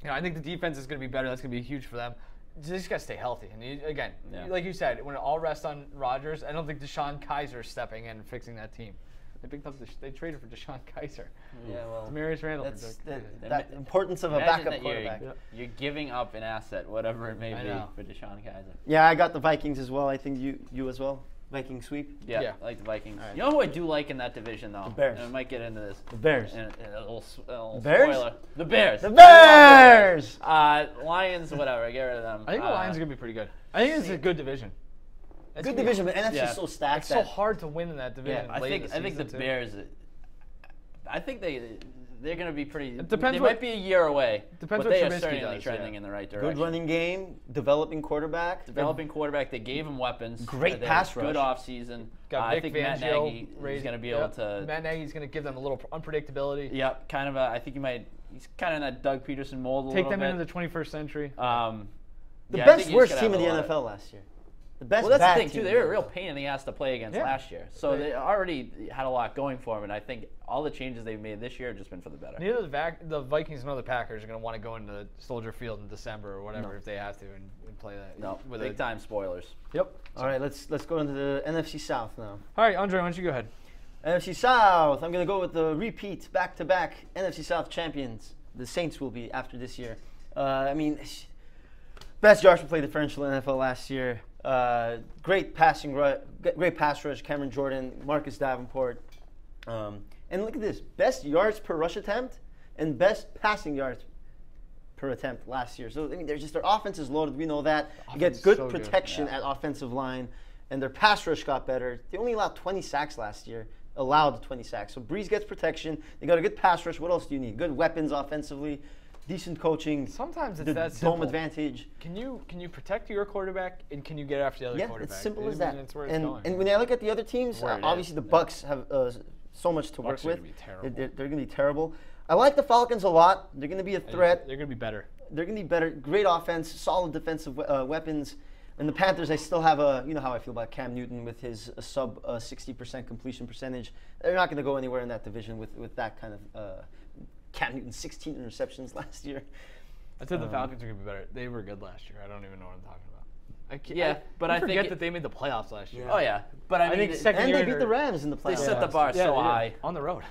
[SPEAKER 1] I think the defense is going to be better. That's going to be huge for them. They just got to stay healthy. And like you said, when it all rests on Rodgers, I don't think Deshaun Kaiser is stepping in and fixing that team. They traded for Deshaun Kaiser.
[SPEAKER 2] Yeah, well,
[SPEAKER 1] Demarius Randall.
[SPEAKER 2] That's the importance of a backup quarterback.
[SPEAKER 3] You're giving up an asset, whatever it may be, for Deshaun Kaiser.
[SPEAKER 2] Yeah, I got the Vikings as well. I think you as well. Viking sweep.
[SPEAKER 3] Yeah, I like the Vikings. Right. You know who I do like in that division, though?
[SPEAKER 2] The Bears.
[SPEAKER 3] And I might get into this.
[SPEAKER 2] The Bears.
[SPEAKER 3] And a little
[SPEAKER 2] Bears?
[SPEAKER 3] spoiler. The Bears.
[SPEAKER 2] The Bears!
[SPEAKER 3] Lions, whatever. Get rid of them.
[SPEAKER 1] I think the Lions are going to be pretty good. I think it's a good division.
[SPEAKER 2] Good division, but NFC is so stacked.
[SPEAKER 1] It's so hard to win in that division.
[SPEAKER 3] Yeah, I think the Bears. I think they're going to be pretty.
[SPEAKER 1] It depends.
[SPEAKER 3] They might be a year away.
[SPEAKER 1] Depends.
[SPEAKER 3] But they are certainly trending in the right direction.
[SPEAKER 2] Good running game, developing quarterback.
[SPEAKER 3] They gave him weapons.
[SPEAKER 2] Great pass rush.
[SPEAKER 3] Good offseason.
[SPEAKER 1] I
[SPEAKER 3] think Matt Nagy is going to be able to.
[SPEAKER 1] Matt Nagy's going to give them a little unpredictability.
[SPEAKER 3] Yep, kind of. I think he's kind of in that Doug Peterson mold.
[SPEAKER 1] Take them into the 21st century.
[SPEAKER 2] The best-worst team in the NFL last year.
[SPEAKER 3] Well, that's the thing, too. They were a real pain in the ass to play against last year. So they already had a lot going for them, and I think all the changes they've made this year have just been for the better.
[SPEAKER 1] Neither the Vikings nor the Packers are going to want to go into Soldier Field in December or whatever if they have to and play that.
[SPEAKER 3] No, big-time spoilers.
[SPEAKER 1] Yep.
[SPEAKER 2] All right, let's go into the NFC South now.
[SPEAKER 1] All right, Andre, why don't you go ahead?
[SPEAKER 2] NFC South. I'm going to go with the repeat, back-to-back NFC South champions. The Saints will be after this year. Best yards per play differential in the NFL last year. Great pass rush. Cameron Jordan, Marcus Davenport, and look at this: best yards per rush attempt and best passing yards per attempt last year. So their offense is loaded. We know that. You get good protection at offensive line, and their pass rush got better. They only allowed 20 sacks last year. Allowed 20 sacks. So Breeze gets protection. They got a good pass rush. What else do you need? Good weapons offensively. Decent coaching.
[SPEAKER 1] Sometimes it's
[SPEAKER 2] the
[SPEAKER 1] that simple.
[SPEAKER 2] Dome advantage.
[SPEAKER 1] Can you protect your quarterback and can you get after the other quarterback?
[SPEAKER 2] Yeah, it's simple as that.
[SPEAKER 1] That's where it's going.
[SPEAKER 2] And when I look at the other teams, obviously the Bucs have so much to work with. They're going to be terrible. I like the Falcons a lot. They're going to be a threat.
[SPEAKER 1] They're going to be better.
[SPEAKER 2] They're going to be better. Great offense, solid defensive weapons. And the Panthers, I still have you know how I feel about Cam Newton with his sub 60% completion percentage. They're not going to go anywhere in that division with that kind of. Cam Newton, 16 interceptions last year.
[SPEAKER 1] I said the Falcons are going to be better. They were good last year. I don't even know what I'm talking about.
[SPEAKER 3] I
[SPEAKER 1] forget that they made the playoffs last year.
[SPEAKER 3] Oh, yeah. But I mean,
[SPEAKER 2] and they beat the Rams in the playoffs.
[SPEAKER 3] They set the bar so high.
[SPEAKER 1] On the road.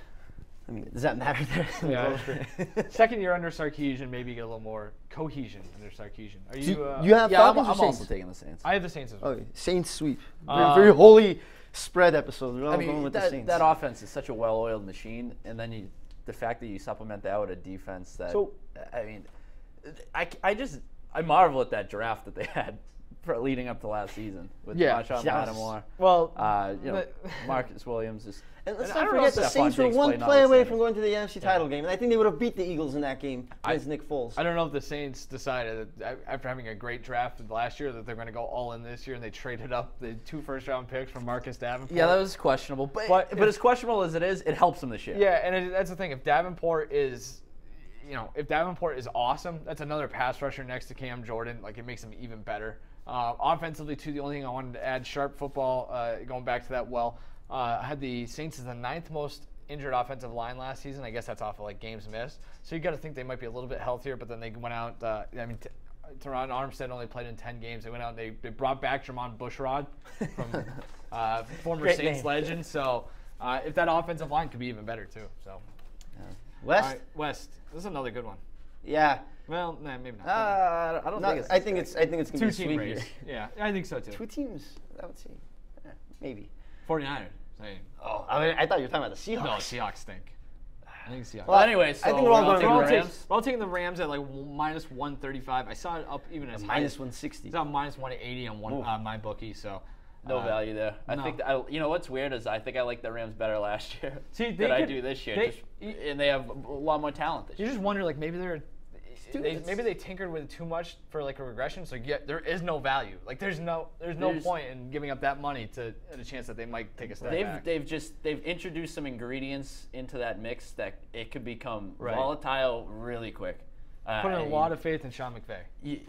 [SPEAKER 2] I mean, does that matter there?
[SPEAKER 1] Second year under Sarkisian, maybe get a little more cohesion under Sarkisian. Are you?
[SPEAKER 2] You have Falcons or
[SPEAKER 3] I'm
[SPEAKER 2] Saints?
[SPEAKER 3] also taking the Saints.
[SPEAKER 1] I have the Saints as well.
[SPEAKER 2] Okay, Saints sweep. Very holy spread episode. We're all going with the Saints.
[SPEAKER 3] That offense is such a well-oiled machine, and then the fact that you supplement that with a defense that I marvel at that draft that they had for leading up to last season with Marshawn Lattimore.
[SPEAKER 1] Well,
[SPEAKER 3] Marcus Williams.
[SPEAKER 2] And let's not forget the Saints were one play away from going to the NFC title game, and I think they would have beat the Eagles in that game against Nick Foles.
[SPEAKER 1] I don't know if the Saints decided that after having a great draft last year that they're going to go all in this year, and they traded up the 2 first-round picks from Marcus Davenport.
[SPEAKER 3] Yeah, that was questionable. But as questionable as it is, it helps them this year.
[SPEAKER 1] Yeah, and that's the thing. If Davenport is awesome, that's another pass rusher next to Cam Jordan. Like, it makes them even better. Offensively, too, the only thing I wanted to add, sharp football, going back to that I had the Saints as the 9th most injured offensive line last season. I guess that's off of games missed. So you got to think they might be a little bit healthier, but then they went out. Teron Armstead only played in 10 games. They went out and they brought back Jermon Bushrod from former
[SPEAKER 2] Great
[SPEAKER 1] Saints
[SPEAKER 2] name.
[SPEAKER 1] legend. So if that offensive line could be even better too. So
[SPEAKER 2] West.
[SPEAKER 1] all right, West. This is another good one.
[SPEAKER 2] Yeah.
[SPEAKER 1] Well, nah, maybe not.
[SPEAKER 3] I don't think it's.
[SPEAKER 2] I think it's gonna be a
[SPEAKER 1] Two-team
[SPEAKER 2] sweep
[SPEAKER 1] race.
[SPEAKER 2] here.
[SPEAKER 1] Yeah, I think so too.
[SPEAKER 2] 2 teams. I would say. Maybe.
[SPEAKER 1] 49ers. Hey.
[SPEAKER 2] Oh, I thought you were talking about the Seahawks.
[SPEAKER 1] No, Seahawks stink. I think Seahawks.
[SPEAKER 3] Well, anyway, so
[SPEAKER 2] I think we're all going
[SPEAKER 3] taking
[SPEAKER 1] We're
[SPEAKER 3] the
[SPEAKER 1] all,
[SPEAKER 3] Rams.
[SPEAKER 1] we're all taking the Rams at like minus 135. I saw it up even as high
[SPEAKER 2] minus
[SPEAKER 1] as
[SPEAKER 2] 160.
[SPEAKER 1] It's on minus 180 on my bookie. So
[SPEAKER 3] No value there. I
[SPEAKER 1] no.
[SPEAKER 3] think that, you know what's weird is I think I like the Rams better last year
[SPEAKER 1] See,
[SPEAKER 3] than I
[SPEAKER 1] could-
[SPEAKER 3] do this year.
[SPEAKER 1] they-
[SPEAKER 3] And they have a lot more talent this
[SPEAKER 1] you
[SPEAKER 3] year.
[SPEAKER 1] just wonder like maybe
[SPEAKER 2] It's-
[SPEAKER 1] maybe they tinkered with it too much for like a regression. So yeah, there is no value. Like there's no point in giving up that money to a chance that they might take a step back.
[SPEAKER 3] They've introduced some ingredients into that mix that it could become
[SPEAKER 1] Right.
[SPEAKER 3] volatile really quick.
[SPEAKER 1] Put in a lot of faith in Sean McVay.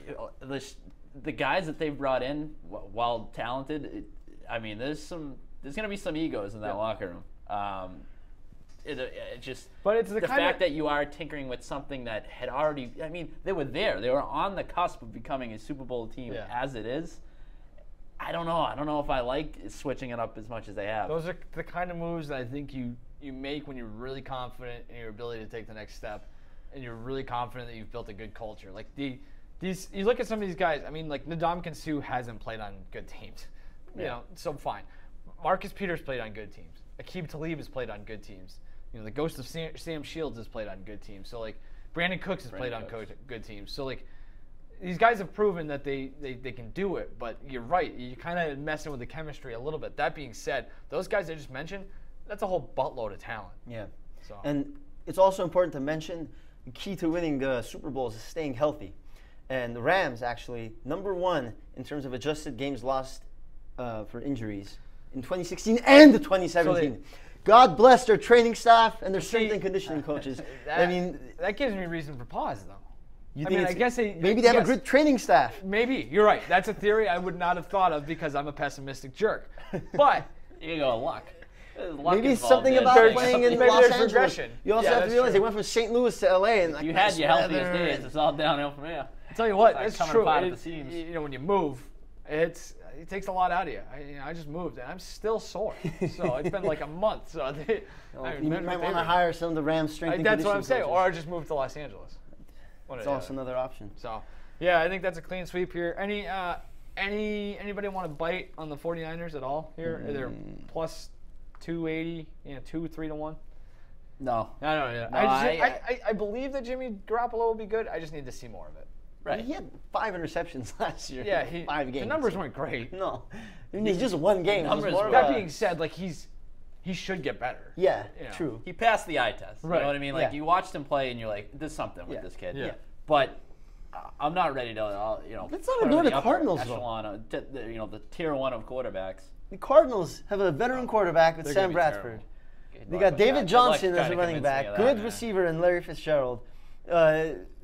[SPEAKER 3] The guys that they've brought in, while talented, I mean, there's going to be some egos in that locker room. It just,
[SPEAKER 1] But it's the kind
[SPEAKER 3] fact
[SPEAKER 1] of-
[SPEAKER 3] that you are tinkering with something that had already, I mean, they were there. They were on the cusp of becoming a Super Bowl team as it is. I don't know. I don't know if I like switching it up as much as they have.
[SPEAKER 1] Those are the kind of moves that I think you make when you're really confident in your ability to take the next step, and you're really confident that you've built a good culture. Like you look at some of these guys. I mean, like Ndamukong Suh hasn't played on good teams, you know, so fine. Marcus Peters played on good teams. Aqib Talib has played on good teams. You know, the ghost of Sam Shields has played on good teams. So like Brandon Cooks has played on good teams. So like these guys have proven that they can do it. But you're right, you're kind of messing with the chemistry a little bit. That being said, those guys I just mentioned, that's a whole buttload of talent.
[SPEAKER 2] Yeah.
[SPEAKER 1] So
[SPEAKER 2] And it's also important to mention the key to winning the Super Bowl is staying healthy. And the Rams actually #1 in terms of adjusted games lost for injuries in 2016 and 2017. God bless their training staff and their strength and conditioning coaches. I mean,
[SPEAKER 1] that gives me reason for pause, though.
[SPEAKER 2] you
[SPEAKER 1] I
[SPEAKER 2] think
[SPEAKER 1] mean, I guess
[SPEAKER 2] maybe they have a good training staff.
[SPEAKER 1] Maybe you're right. That's a theory I would not have thought of because I'm a pessimistic jerk. But
[SPEAKER 3] You go luck.
[SPEAKER 2] Maybe
[SPEAKER 3] involved
[SPEAKER 2] something
[SPEAKER 3] there.
[SPEAKER 2] about
[SPEAKER 1] There's
[SPEAKER 2] playing
[SPEAKER 1] something-
[SPEAKER 2] in
[SPEAKER 1] maybe
[SPEAKER 2] Los
[SPEAKER 1] there's
[SPEAKER 2] Angeles.
[SPEAKER 1] regression.
[SPEAKER 2] You also
[SPEAKER 1] Yeah,
[SPEAKER 2] have to
[SPEAKER 1] that's
[SPEAKER 2] realize
[SPEAKER 1] true.
[SPEAKER 2] they went from St. Louis to LA and like
[SPEAKER 3] You had your healthiest
[SPEAKER 2] weather
[SPEAKER 3] days.
[SPEAKER 2] and-
[SPEAKER 3] It's all downhill from here.
[SPEAKER 1] I'll tell you what,
[SPEAKER 3] Like
[SPEAKER 1] that's
[SPEAKER 3] coming
[SPEAKER 1] true.
[SPEAKER 3] apart at the seams.
[SPEAKER 1] You know, when you move, it takes a lot out of you. I just moved and I'm still sore. So it's been like a month. So
[SPEAKER 2] You might want to hire some of the Rams strength and
[SPEAKER 1] that's what I'm
[SPEAKER 2] conditioning
[SPEAKER 1] saying.
[SPEAKER 2] coaches.
[SPEAKER 1] Or I just moved to Los Angeles.
[SPEAKER 2] It's also another option.
[SPEAKER 1] So, yeah, I think that's a clean sweep here. Anybody want to bite on the 49ers at all here? They're plus 280, 3 to 1.
[SPEAKER 3] No.
[SPEAKER 1] I don't know.
[SPEAKER 3] No,
[SPEAKER 1] I believe that Jimmy Garoppolo will be good. I just need to see more of it.
[SPEAKER 3] Right.
[SPEAKER 2] He had 5 interceptions last year.
[SPEAKER 1] Yeah,
[SPEAKER 2] 5 games.
[SPEAKER 1] the numbers weren't great.
[SPEAKER 2] No, he just won game. It was
[SPEAKER 3] Numbers
[SPEAKER 2] more of
[SPEAKER 3] were-
[SPEAKER 1] That
[SPEAKER 2] a-
[SPEAKER 1] being said, like he should get better.
[SPEAKER 2] yeah,
[SPEAKER 1] you know.
[SPEAKER 2] true.
[SPEAKER 3] He passed the eye test.
[SPEAKER 1] Right.
[SPEAKER 3] You know what I mean? Like
[SPEAKER 2] Yeah.
[SPEAKER 3] you watched him play, and you're like, "There's something with
[SPEAKER 2] Yeah.
[SPEAKER 3] this kid."
[SPEAKER 1] Yeah.
[SPEAKER 3] But I'm not ready to,
[SPEAKER 2] Let's not
[SPEAKER 3] put him
[SPEAKER 2] ignore
[SPEAKER 3] in
[SPEAKER 2] the
[SPEAKER 3] upper
[SPEAKER 2] Cardinals, though.
[SPEAKER 3] echelon of the tier 1 of quarterbacks.
[SPEAKER 2] The Cardinals have a veteran quarterback with
[SPEAKER 1] They're
[SPEAKER 2] Sam
[SPEAKER 1] gonna be
[SPEAKER 2] Bradford.
[SPEAKER 1] terrible.
[SPEAKER 2] They got David Johnson as a
[SPEAKER 3] kinda
[SPEAKER 2] running
[SPEAKER 3] convinced me
[SPEAKER 2] back,
[SPEAKER 3] of that,
[SPEAKER 2] good
[SPEAKER 3] man.
[SPEAKER 2] receiver in Larry Fitzgerald.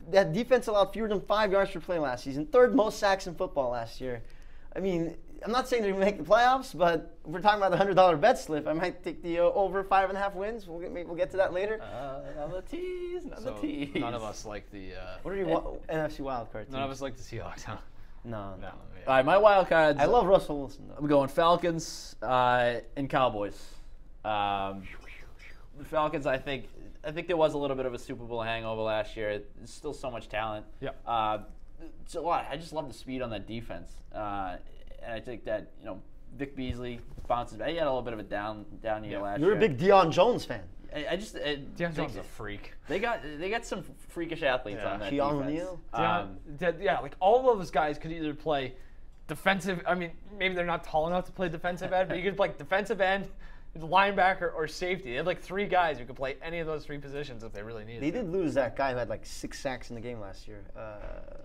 [SPEAKER 2] That defense allowed fewer than 5 yards per play last season, 3rd most sacks in football last year. I mean, I'm not saying they're going to make the playoffs, but if we're talking about the $100 bet slip, I might take the over 5.5 wins. We'll get to that later.
[SPEAKER 3] Another tease, another
[SPEAKER 1] So
[SPEAKER 3] tease.
[SPEAKER 1] none of us like the.
[SPEAKER 2] What are your NFC wildcard teams?
[SPEAKER 1] None of us like the Seahawks, huh?
[SPEAKER 2] No.
[SPEAKER 1] No.
[SPEAKER 3] All right, my wild cards.
[SPEAKER 2] I love Russell Wilson, though.
[SPEAKER 3] I'm going Falcons and Cowboys. The Falcons, I think there was a little bit of a Super Bowl hangover last year. There's still so much talent.
[SPEAKER 1] Yeah.
[SPEAKER 3] It's a lot. I just love the speed on that defense, and I think that Vic Beasley bounces back. He had a little bit of a down year last year.
[SPEAKER 2] You're a big Deion Jones fan.
[SPEAKER 1] Deion Jones is a freak.
[SPEAKER 3] They got some freakish athletes on that
[SPEAKER 2] Keanu
[SPEAKER 3] defense.
[SPEAKER 2] Neal.
[SPEAKER 1] Yeah, like all of those guys could either play defensive. I mean, maybe they're not tall enough to play defensive end, but you could play defensive end, linebacker, or safety. They had like 3 guys who could play any of those 3 positions if they really needed.
[SPEAKER 2] They did lose that guy who had like 6 sacks in the game last year.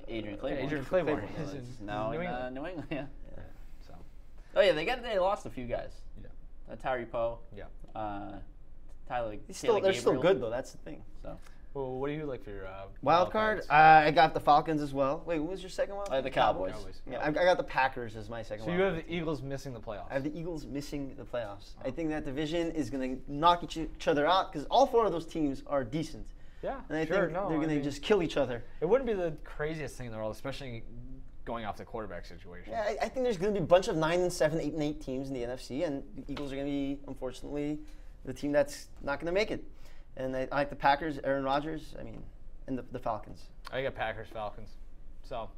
[SPEAKER 3] Adrian Claiborne.
[SPEAKER 1] Adrian Claiborne.
[SPEAKER 3] He's now
[SPEAKER 1] New
[SPEAKER 3] in
[SPEAKER 1] England.
[SPEAKER 3] New England. Yeah.
[SPEAKER 1] So,
[SPEAKER 3] Oh yeah, they lost a few guys.
[SPEAKER 1] Yeah.
[SPEAKER 3] Tyree Poe.
[SPEAKER 1] yeah.
[SPEAKER 3] Tyler.
[SPEAKER 2] They're still good though. That's the thing.
[SPEAKER 3] So
[SPEAKER 1] Well, what do you like for your
[SPEAKER 2] Wild card.
[SPEAKER 1] cards?
[SPEAKER 2] I got the Falcons as well. Wait, what was your second one?
[SPEAKER 3] the Cowboys.
[SPEAKER 2] Yeah, I got the Packers as my second
[SPEAKER 1] So
[SPEAKER 2] one.
[SPEAKER 1] you have the Eagles missing the playoffs.
[SPEAKER 2] I have the Eagles missing the playoffs. I think that division is going to knock each other out because all 4 of those teams are decent.
[SPEAKER 1] Yeah,
[SPEAKER 2] and I
[SPEAKER 1] sure,
[SPEAKER 2] think they're going to just kill each other.
[SPEAKER 1] It wouldn't be the craziest thing in the world, especially going off the quarterback situation.
[SPEAKER 2] Yeah, I think there's going to be a bunch of 9-7, 8-8 teams in the NFC, and the Eagles are going to be, unfortunately, the team that's not going to make it. And I like the Packers, Aaron Rodgers, and the Falcons.
[SPEAKER 1] I got Packers, Falcons. So,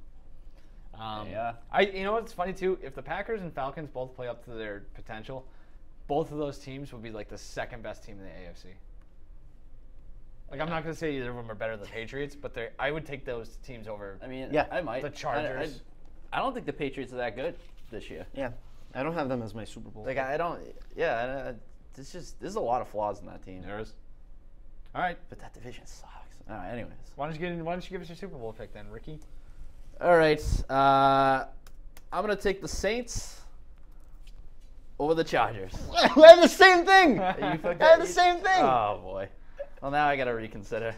[SPEAKER 3] yeah.
[SPEAKER 1] You know what's funny too? If the Packers and Falcons both play up to their potential, both of those teams would be like the second best team in the AFC. Like, I'm not going to say either of them are better than the Patriots, but I would take those teams over.
[SPEAKER 3] I might.
[SPEAKER 1] The Chargers.
[SPEAKER 3] I don't think the Patriots are that good this year.
[SPEAKER 2] Yeah, I don't have them as my Super Bowl.
[SPEAKER 3] Like, I don't. Yeah, there's a lot of flaws in that team.
[SPEAKER 1] There is. All right,
[SPEAKER 3] but that division sucks. All right, anyways.
[SPEAKER 1] Why don't you give us your Super Bowl pick then, Ricky?
[SPEAKER 3] All right, I'm gonna take the Saints over the Chargers.
[SPEAKER 2] We had the same thing.
[SPEAKER 3] I
[SPEAKER 2] had the same thing.
[SPEAKER 3] Oh boy. Well, now I gotta reconsider.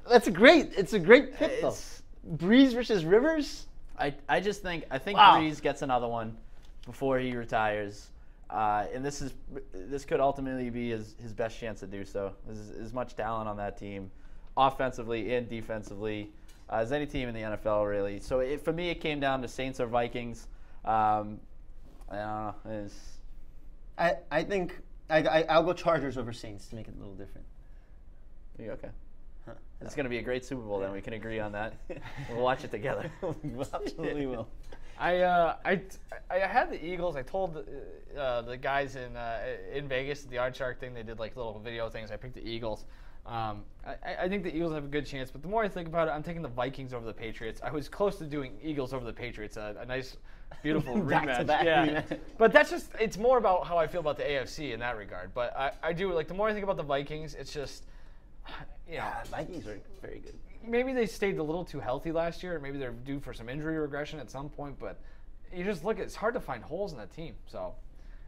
[SPEAKER 2] It's a great pick though. Breeze versus Rivers.
[SPEAKER 3] I think
[SPEAKER 2] Wow.
[SPEAKER 3] Breeze gets another one before he retires, and this could ultimately be his best chance to do so. There's as much talent on that team, offensively and defensively, as any team in the NFL really. So for me, it came down to Saints or Vikings. I don't know.
[SPEAKER 2] I think I'll go Chargers over Saints to make it a little different.
[SPEAKER 3] Okay. Huh. It's going to be a great Super Bowl then. We can agree on that. We'll watch it together.
[SPEAKER 2] We absolutely will.
[SPEAKER 1] I had the Eagles. I told the guys in Vegas at the Art Shark thing. They did like little video things. I picked the Eagles. I think the Eagles have a good chance, but the more I think about it, I'm taking the Vikings over the Patriots. I was close to doing Eagles over the Patriots, a nice, beautiful rematch. Yeah, but it's more about how I feel about the AFC in that regard. But I do, like, the more I think about the Vikings, it's just,
[SPEAKER 2] Vikings are very good.
[SPEAKER 1] Maybe they stayed a little too healthy last year, or maybe they're due for some injury regression at some point, but you just look at it's hard to find holes in that team. So,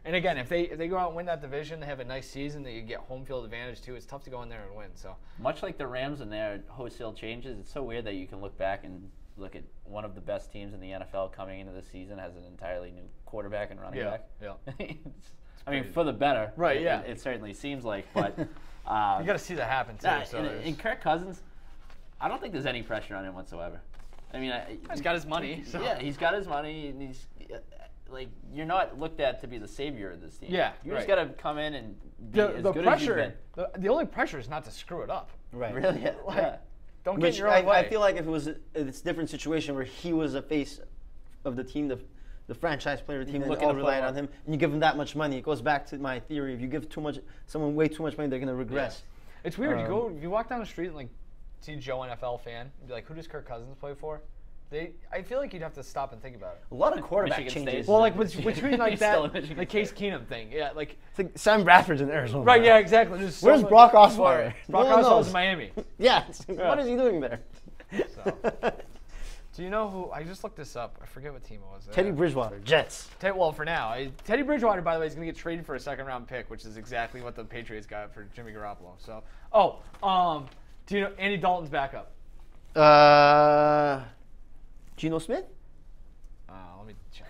[SPEAKER 1] and again, if they go out and win that division, they have a nice season, they get home field advantage too. It's tough to go in there and win. So
[SPEAKER 3] much like the Rams and their wholesale changes, it's so weird that you can look back and look at one of the best teams in the NFL coming into the season has an entirely new quarterback and running back.
[SPEAKER 1] Yeah.
[SPEAKER 3] I mean, for the better.
[SPEAKER 1] Right,
[SPEAKER 3] It certainly seems like, but
[SPEAKER 1] you got to see that happen too.
[SPEAKER 3] And Kirk Cousins, I don't think there's any pressure on him whatsoever. I mean,
[SPEAKER 1] he's got his money. So.
[SPEAKER 3] Yeah, he's got his money, and he's like, you're not looked at to be the savior of this team.
[SPEAKER 1] Yeah,
[SPEAKER 3] you just got to come in and be as good as you've been.
[SPEAKER 1] The only pressure is not to screw it up.
[SPEAKER 2] Right.
[SPEAKER 3] Really? Yeah.
[SPEAKER 1] Don't get in your own way.
[SPEAKER 2] I feel like if it was it's a different situation where he was a face of the team, the franchise player of the team, and all relied on him, and you give him that much money, it goes back to my theory: if you give someone way too much money, they're going to regress.
[SPEAKER 1] Yeah. It's weird. You walk down the street and like see Joe, NFL fan, and be like, "Who does Kirk Cousins play for?" I feel like you'd have to stop and think about it.
[SPEAKER 2] A lot of quarterback
[SPEAKER 3] Michigan
[SPEAKER 2] changes.
[SPEAKER 3] State.
[SPEAKER 1] Well, like between like that, the Case Keenum thing, yeah, like
[SPEAKER 2] it's like Sam Bradford's in Arizona.
[SPEAKER 1] Right? Yeah, exactly.
[SPEAKER 2] Where's Brock Osweiler?
[SPEAKER 1] Brock Osweiler's in Miami.
[SPEAKER 2] Yeah. What is he doing there?
[SPEAKER 1] So. Do you know who? I just looked this up. I forget what team it was.
[SPEAKER 2] Teddy Bridgewater, Jets.
[SPEAKER 1] Well, for now, Teddy Bridgewater, by the way, is going to get traded for a second-round pick, which is exactly what the Patriots got for Jimmy Garoppolo. So, do you know Andy Dalton's backup?
[SPEAKER 2] Geno Smith?
[SPEAKER 1] Let me check.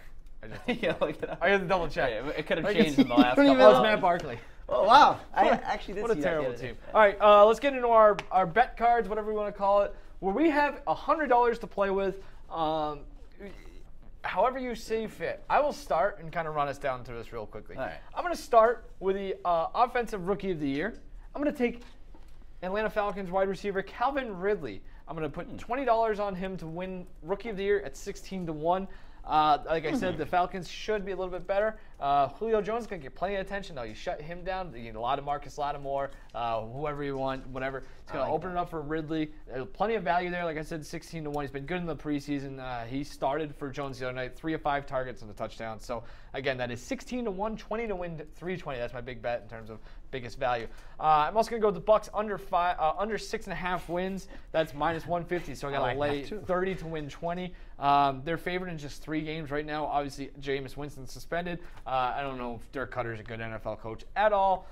[SPEAKER 3] Yeah, look it up.
[SPEAKER 1] I got to double check.
[SPEAKER 3] Yeah, it could have changed in the last couple.
[SPEAKER 1] Oh, it's Matt Barkley.
[SPEAKER 2] Oh, wow. I actually did
[SPEAKER 1] what
[SPEAKER 2] see
[SPEAKER 1] a
[SPEAKER 2] that
[SPEAKER 1] terrible
[SPEAKER 2] the other
[SPEAKER 1] team.
[SPEAKER 2] day.
[SPEAKER 1] All right, let's get into our bet cards, whatever we want to call it, where we have $100 to play with. However you see fit. I will start and kind of run us down through this real quickly.
[SPEAKER 3] All right.
[SPEAKER 1] I'm going to start with the Offensive Rookie of the Year. I'm going to take Atlanta Falcons wide receiver Calvin Ridley. I'm going to put $20 on him to win Rookie of the Year at 16-1. Like I said, the Falcons should be a little bit better. Julio Jones is going to get plenty of attention, though. You shut him down, you get a lot of Marcus Lattimore, whoever you want, whatever. It's going to open it up for Ridley. There's plenty of value there. Like I said, 16-1. He's been good in the preseason. He started for Jones the other night, 3 of 5 targets and a touchdown. So, again, that is 16-1, 20 to win 320. That's my big bet in terms of biggest value. I'm also going to go with the Bucs under 6.5 wins. That's minus 150. So I got to lay 30 to win 20. They're favored in just 3 games right now. Obviously, Jameis Winston suspended. I don't know if Dirk Cutter's a good NFL coach at all.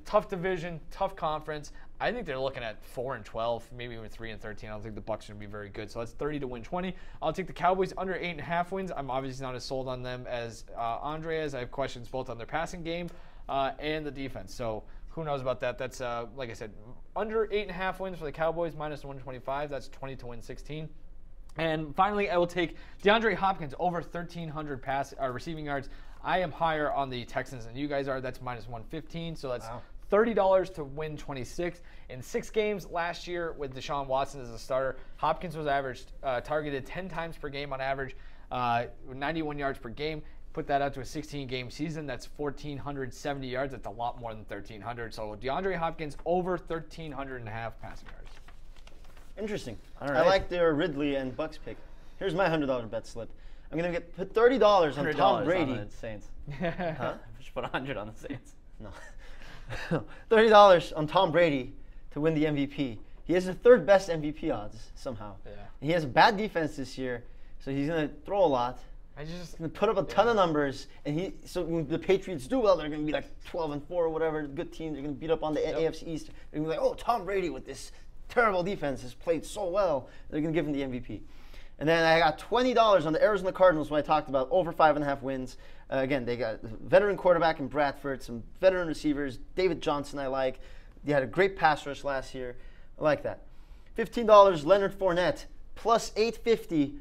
[SPEAKER 1] Tough division, tough conference. I think they're looking at 4-12, maybe even 3-13. I don't think the Bucs are going to be very good. So that's 30 to win 20. I'll take the Cowboys under 8.5 wins. I'm obviously not as sold on them as Andre is. I have questions both on their passing game and the defense. So who knows about that? That's like I said, under 8.5 wins for the Cowboys, minus 125. That's 20 to win 16. And finally, I will take DeAndre Hopkins over 1,300 receiving yards. I am higher on the Texans than you guys are. That's minus 115. So that's $30 to win 26. In 6 games last year with Deshaun Watson as a starter, Hopkins was targeted 10 times per game on average, 91 yards per game. Put that out to a 16-game season. That's 1,470 yards. That's a lot more than 1,300. So DeAndre Hopkins over 1,300.5 passing yards.
[SPEAKER 2] Interesting.
[SPEAKER 3] All right.
[SPEAKER 2] I like their Ridley and Bucks pick. Here's my $100 bet slip. I'm gonna put $30 on Tom Brady.
[SPEAKER 3] On the Saints. Huh? Just put 100 on the Saints.
[SPEAKER 2] No. $30 on Tom Brady to win the MVP. He has the 3rd best MVP odds somehow.
[SPEAKER 1] Yeah.
[SPEAKER 2] He has a bad defense this year, so he's gonna throw a lot. He's gonna put up a ton of numbers, and so when the Patriots do well, they're gonna be like 12-4 or whatever. Good team. They're gonna beat up on the AFC East. They're gonna be like, oh, Tom Brady with this terrible defense has played so well. They're gonna give him the MVP. And then I got $20 on the Arizona Cardinals, when I talked about over 5.5 wins. Again, they got a veteran quarterback in Bradford, some veteran receivers. David Johnson, I like. They had a great pass rush last year. I like that. $15, Leonard Fournette, plus 850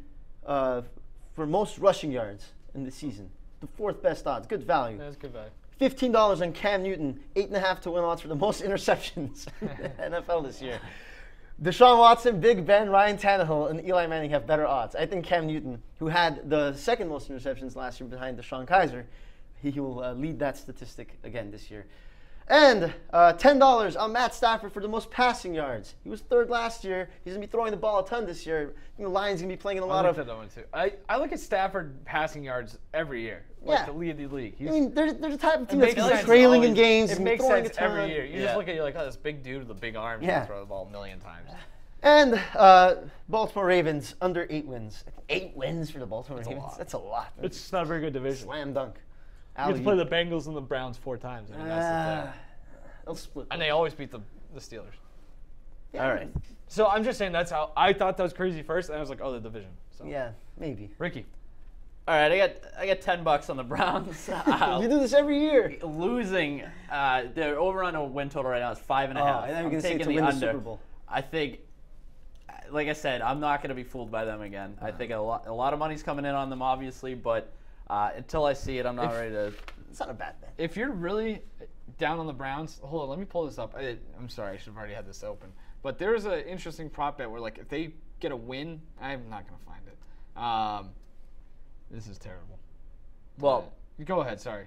[SPEAKER 2] for most rushing yards in the season. The 4th best odds. Good value.
[SPEAKER 1] That's good value.
[SPEAKER 2] $15 on Cam Newton, 8.5 to win odds for the most interceptions in the NFL this year. Deshaun Watson, Big Ben, Ryan Tannehill, and Eli Manning have better odds. I think Cam Newton, who had the 2nd most interceptions last year behind DeShone Kizer, he will lead that statistic again this year. And $10 on Matt Stafford for the most passing yards. He was 3rd last year. He's going to be throwing the ball a ton this year. The Lions going to be playing a lot of...
[SPEAKER 1] that one too. I look at Stafford passing yards every year. To lead the league.
[SPEAKER 2] I mean, there's a type of team that's trailing in games.
[SPEAKER 1] It makes sense every year. You just look at this big dude with the big arms and throw the ball a million times.
[SPEAKER 2] And Baltimore Ravens, under 8 wins. 8 wins for the Baltimore Ravens? That's a lot.
[SPEAKER 1] It's not a very good division.
[SPEAKER 2] Slam dunk.
[SPEAKER 1] You have to play the Bengals and the Browns 4 times. I mean, that's the thing.
[SPEAKER 2] They'll split.
[SPEAKER 1] And they always beat the Steelers.
[SPEAKER 2] Yeah.
[SPEAKER 3] All right.
[SPEAKER 1] So I'm just saying that's how I thought that was crazy first, and I was like, oh, the division. So.
[SPEAKER 2] Yeah, maybe.
[SPEAKER 1] Ricky.
[SPEAKER 3] All right, I got $10 on the Browns.
[SPEAKER 2] You do this every year.
[SPEAKER 3] Losing, their over-under win total right now is 5.5.
[SPEAKER 2] I'm taking the under. Super Bowl.
[SPEAKER 3] I think, like I said, I'm not going to be fooled by them again. I think a lot of money's coming in on them, obviously, but until I see it, I'm not ready to.
[SPEAKER 2] It's not a bad bet.
[SPEAKER 1] If you're really down on the Browns, hold on, let me pull this up. I'm sorry, I should have already had this open. But there's an interesting prop bet where, like, if they get a win, I'm not going to find it. This is terrible.
[SPEAKER 3] Well,
[SPEAKER 1] go ahead. Sorry.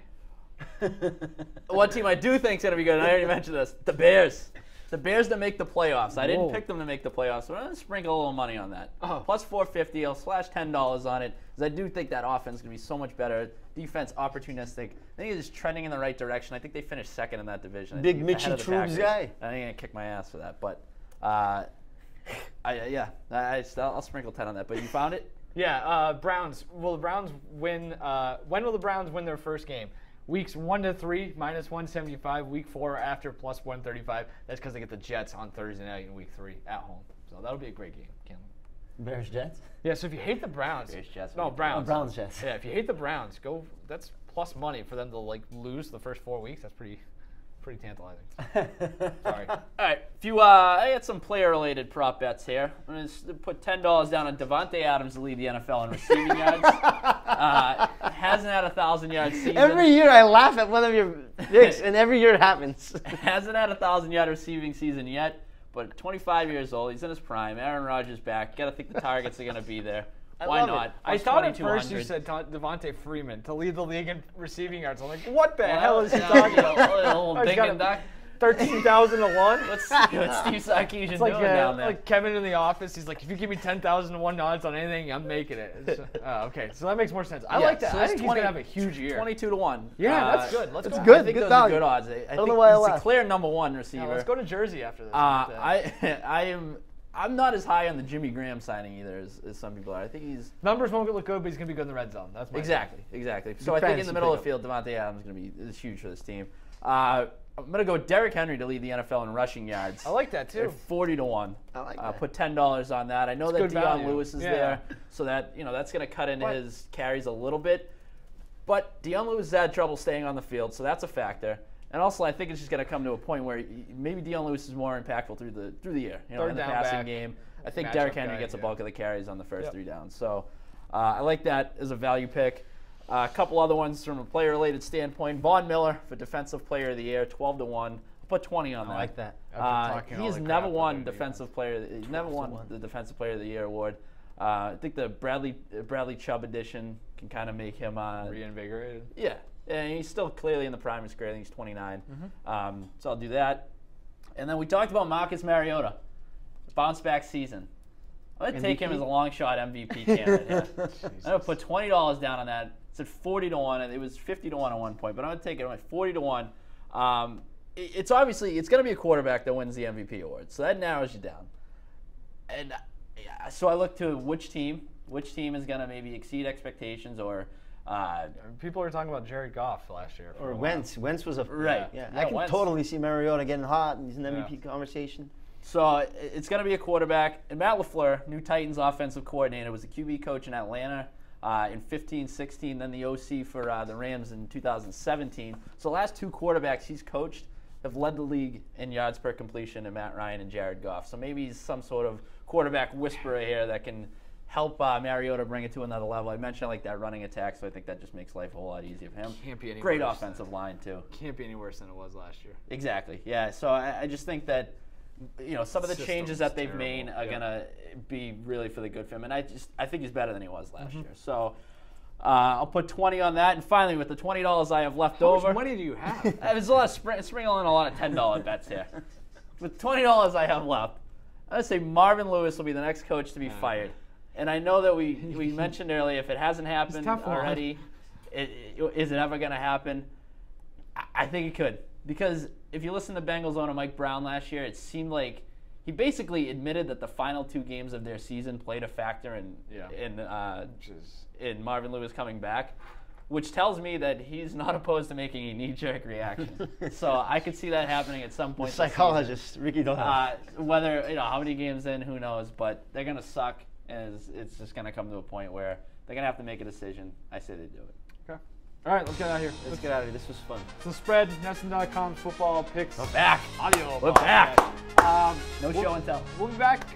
[SPEAKER 3] One team I do think is going to be good, and I already mentioned this, the Bears. The Bears to make the playoffs. I didn't pick them to make the playoffs, so I'm going to sprinkle a little money on that. Plus 450. I'll slash $10 on it, because I do think that offense is going to be so much better. Defense, opportunistic. I think it's just trending in the right direction. I think they finished 2nd in that division.
[SPEAKER 2] Big Mitchell Trubes guy.
[SPEAKER 3] I think I'm going to kick my ass for that, but I'll sprinkle 10 on that. But you found it?
[SPEAKER 1] Yeah, Browns. Will the Browns win? When will the Browns win their first game? Weeks 1 to 3, minus 175. Week 4 after, plus 135. That's because they get the Jets on Thursday night in week 3 at home. So that'll be a great game.
[SPEAKER 2] Bears Jets?
[SPEAKER 1] Yeah, so if you hate the Browns.
[SPEAKER 3] Bears Jets.
[SPEAKER 1] No, Browns.
[SPEAKER 2] Oh, Browns Jets.
[SPEAKER 1] Yeah, if you hate the Browns, that's plus money for them to lose the first 4 weeks. That's pretty tantalizing. Sorry.
[SPEAKER 3] All right, I got some player-related prop bets here. I'm going to put $10 down on Davante Adams to lead the NFL in receiving yards. Hasn't had a 1,000-yard season.
[SPEAKER 2] Every year I laugh at one of your picks, and every year it happens.
[SPEAKER 3] Hasn't had a 1,000-yard receiving season yet, but 25 years old. He's in his prime. Aaron Rodgers back. Got to think the targets are going to be there. Why not?
[SPEAKER 1] I thought at first you said Devontae Freeman to lead the league in receiving yards. I'm like, what the hell is he talking about? 13,000 to 1.
[SPEAKER 3] What's Steve Sarkisian doing down there?
[SPEAKER 1] Like Kevin in the office. He's like, if you give me 10,000 to 1 odds on anything, I'm making it. Okay, so that makes more sense. I like that.
[SPEAKER 3] So
[SPEAKER 1] I think he's gonna have a huge year.
[SPEAKER 3] 22 to 1.
[SPEAKER 1] Yeah, that's good. Let's go.
[SPEAKER 2] Good.
[SPEAKER 3] I think
[SPEAKER 2] good
[SPEAKER 3] those
[SPEAKER 2] value.
[SPEAKER 3] are good odds. I
[SPEAKER 2] don't
[SPEAKER 3] think
[SPEAKER 2] know why I
[SPEAKER 3] he's a
[SPEAKER 2] laughed.
[SPEAKER 3] clear number 1 receiver.
[SPEAKER 1] Let's go to Jersey after this.
[SPEAKER 3] I'm not as high on the Jimmy Graham signing either as some people are. I think he's
[SPEAKER 1] numbers won't look good, but he's gonna be good in the red zone. That's my
[SPEAKER 3] exactly. So I think in the middle of the field, Davante Adams is huge for this team. I'm gonna go Derrick Henry to lead the NFL in rushing yards.
[SPEAKER 1] I like that too.
[SPEAKER 3] They're 40 to 1.
[SPEAKER 2] I like that.
[SPEAKER 3] Put $10 on that. I know that Deion Lewis is there, so that that's gonna cut into his carries a little bit. But Deion Lewis has had trouble staying on the field, so that's a factor. And also, I think it's just going to come to a point where maybe Dion Lewis is more impactful through the year. You know, in the passing game. I think Derrick Henry gets a bulk of the carries on the first 3 downs. So I like that as a value pick. A couple other ones from a player-related standpoint. Von Miller for Defensive Player of the Year, 12-1. I'll put 20 on that.
[SPEAKER 2] I like that.
[SPEAKER 3] He has never won Defensive Player. He's never won the Defensive Player of the Year award. I think the Bradley Chubb edition can kind of make him
[SPEAKER 1] reinvigorated.
[SPEAKER 3] Yeah, and he's still clearly in the prime of his career. I think he's 29. So I'll do that. And then we talked about Marcus Mariota, bounce back season. I'm gonna take him as a long shot MVP candidate. Yeah. I'm gonna put $20 down on that. It's at 40-1, and it was 50-1 at one point, but I'm gonna take it at 40-1. It's obviously gonna be a quarterback that wins the MVP award, so that narrows you down. And so I look to which team is gonna maybe exceed expectations, or
[SPEAKER 1] people were talking about Jared Goff last year.
[SPEAKER 2] Or Wentz. Wentz was a
[SPEAKER 3] right.
[SPEAKER 2] Yeah, I can totally see Mariota getting hot, and he's an MVP conversation.
[SPEAKER 3] So it's going to be a quarterback. And Matt LaFleur, new Titans offensive coordinator, was the QB coach in Atlanta in 15-16, then the OC for the Rams in 2017. So the last 2 quarterbacks he's coached have led the league in yards per completion in Matt Ryan and Jared Goff. So maybe he's some sort of quarterback whisperer here that can help Mariota bring it to another level. I mentioned like that running attack, so I think that just makes life a whole lot easier for him.
[SPEAKER 1] Can't be any
[SPEAKER 3] Great
[SPEAKER 1] worse.
[SPEAKER 3] offensive line, too.
[SPEAKER 1] Can't be any worse than it was last year.
[SPEAKER 3] Exactly, yeah. So I just think that some of the changes that they've made are going to be really for the good for him. And I think he's better than he was last year. So I'll put 20 on that. And finally, with the $20 I have left over.
[SPEAKER 1] How much money do you have?
[SPEAKER 3] There's a lot of sprinkling in a lot of $10 bets here. With $20 I have left, I'm going to say Marvin Lewis will be the next coach to be fired. And I know that we mentioned earlier, if it hasn't happened already, is it ever going to happen? I think it could. Because if you listen to Bengals owner Mike Brown last year, it seemed like he basically admitted that the final 2 games of their season played a factor in Marvin Lewis coming back, which tells me that he's not opposed to making a knee-jerk reaction. So I could see that happening at some point.
[SPEAKER 2] The psychologist, Ricky Dolan.
[SPEAKER 3] Whether, how many games in, who knows, but they're going to suck, and it's just going to come to a point where they're going to have to make a decision. I say they do it.
[SPEAKER 1] Okay. All right, let's get out of here.
[SPEAKER 2] Let's get out of here. This was fun.
[SPEAKER 1] So Spread, Nesson.com's football picks.
[SPEAKER 3] We're back.
[SPEAKER 1] Audio.
[SPEAKER 3] We're back.
[SPEAKER 1] No
[SPEAKER 3] show and tell.
[SPEAKER 1] We'll be back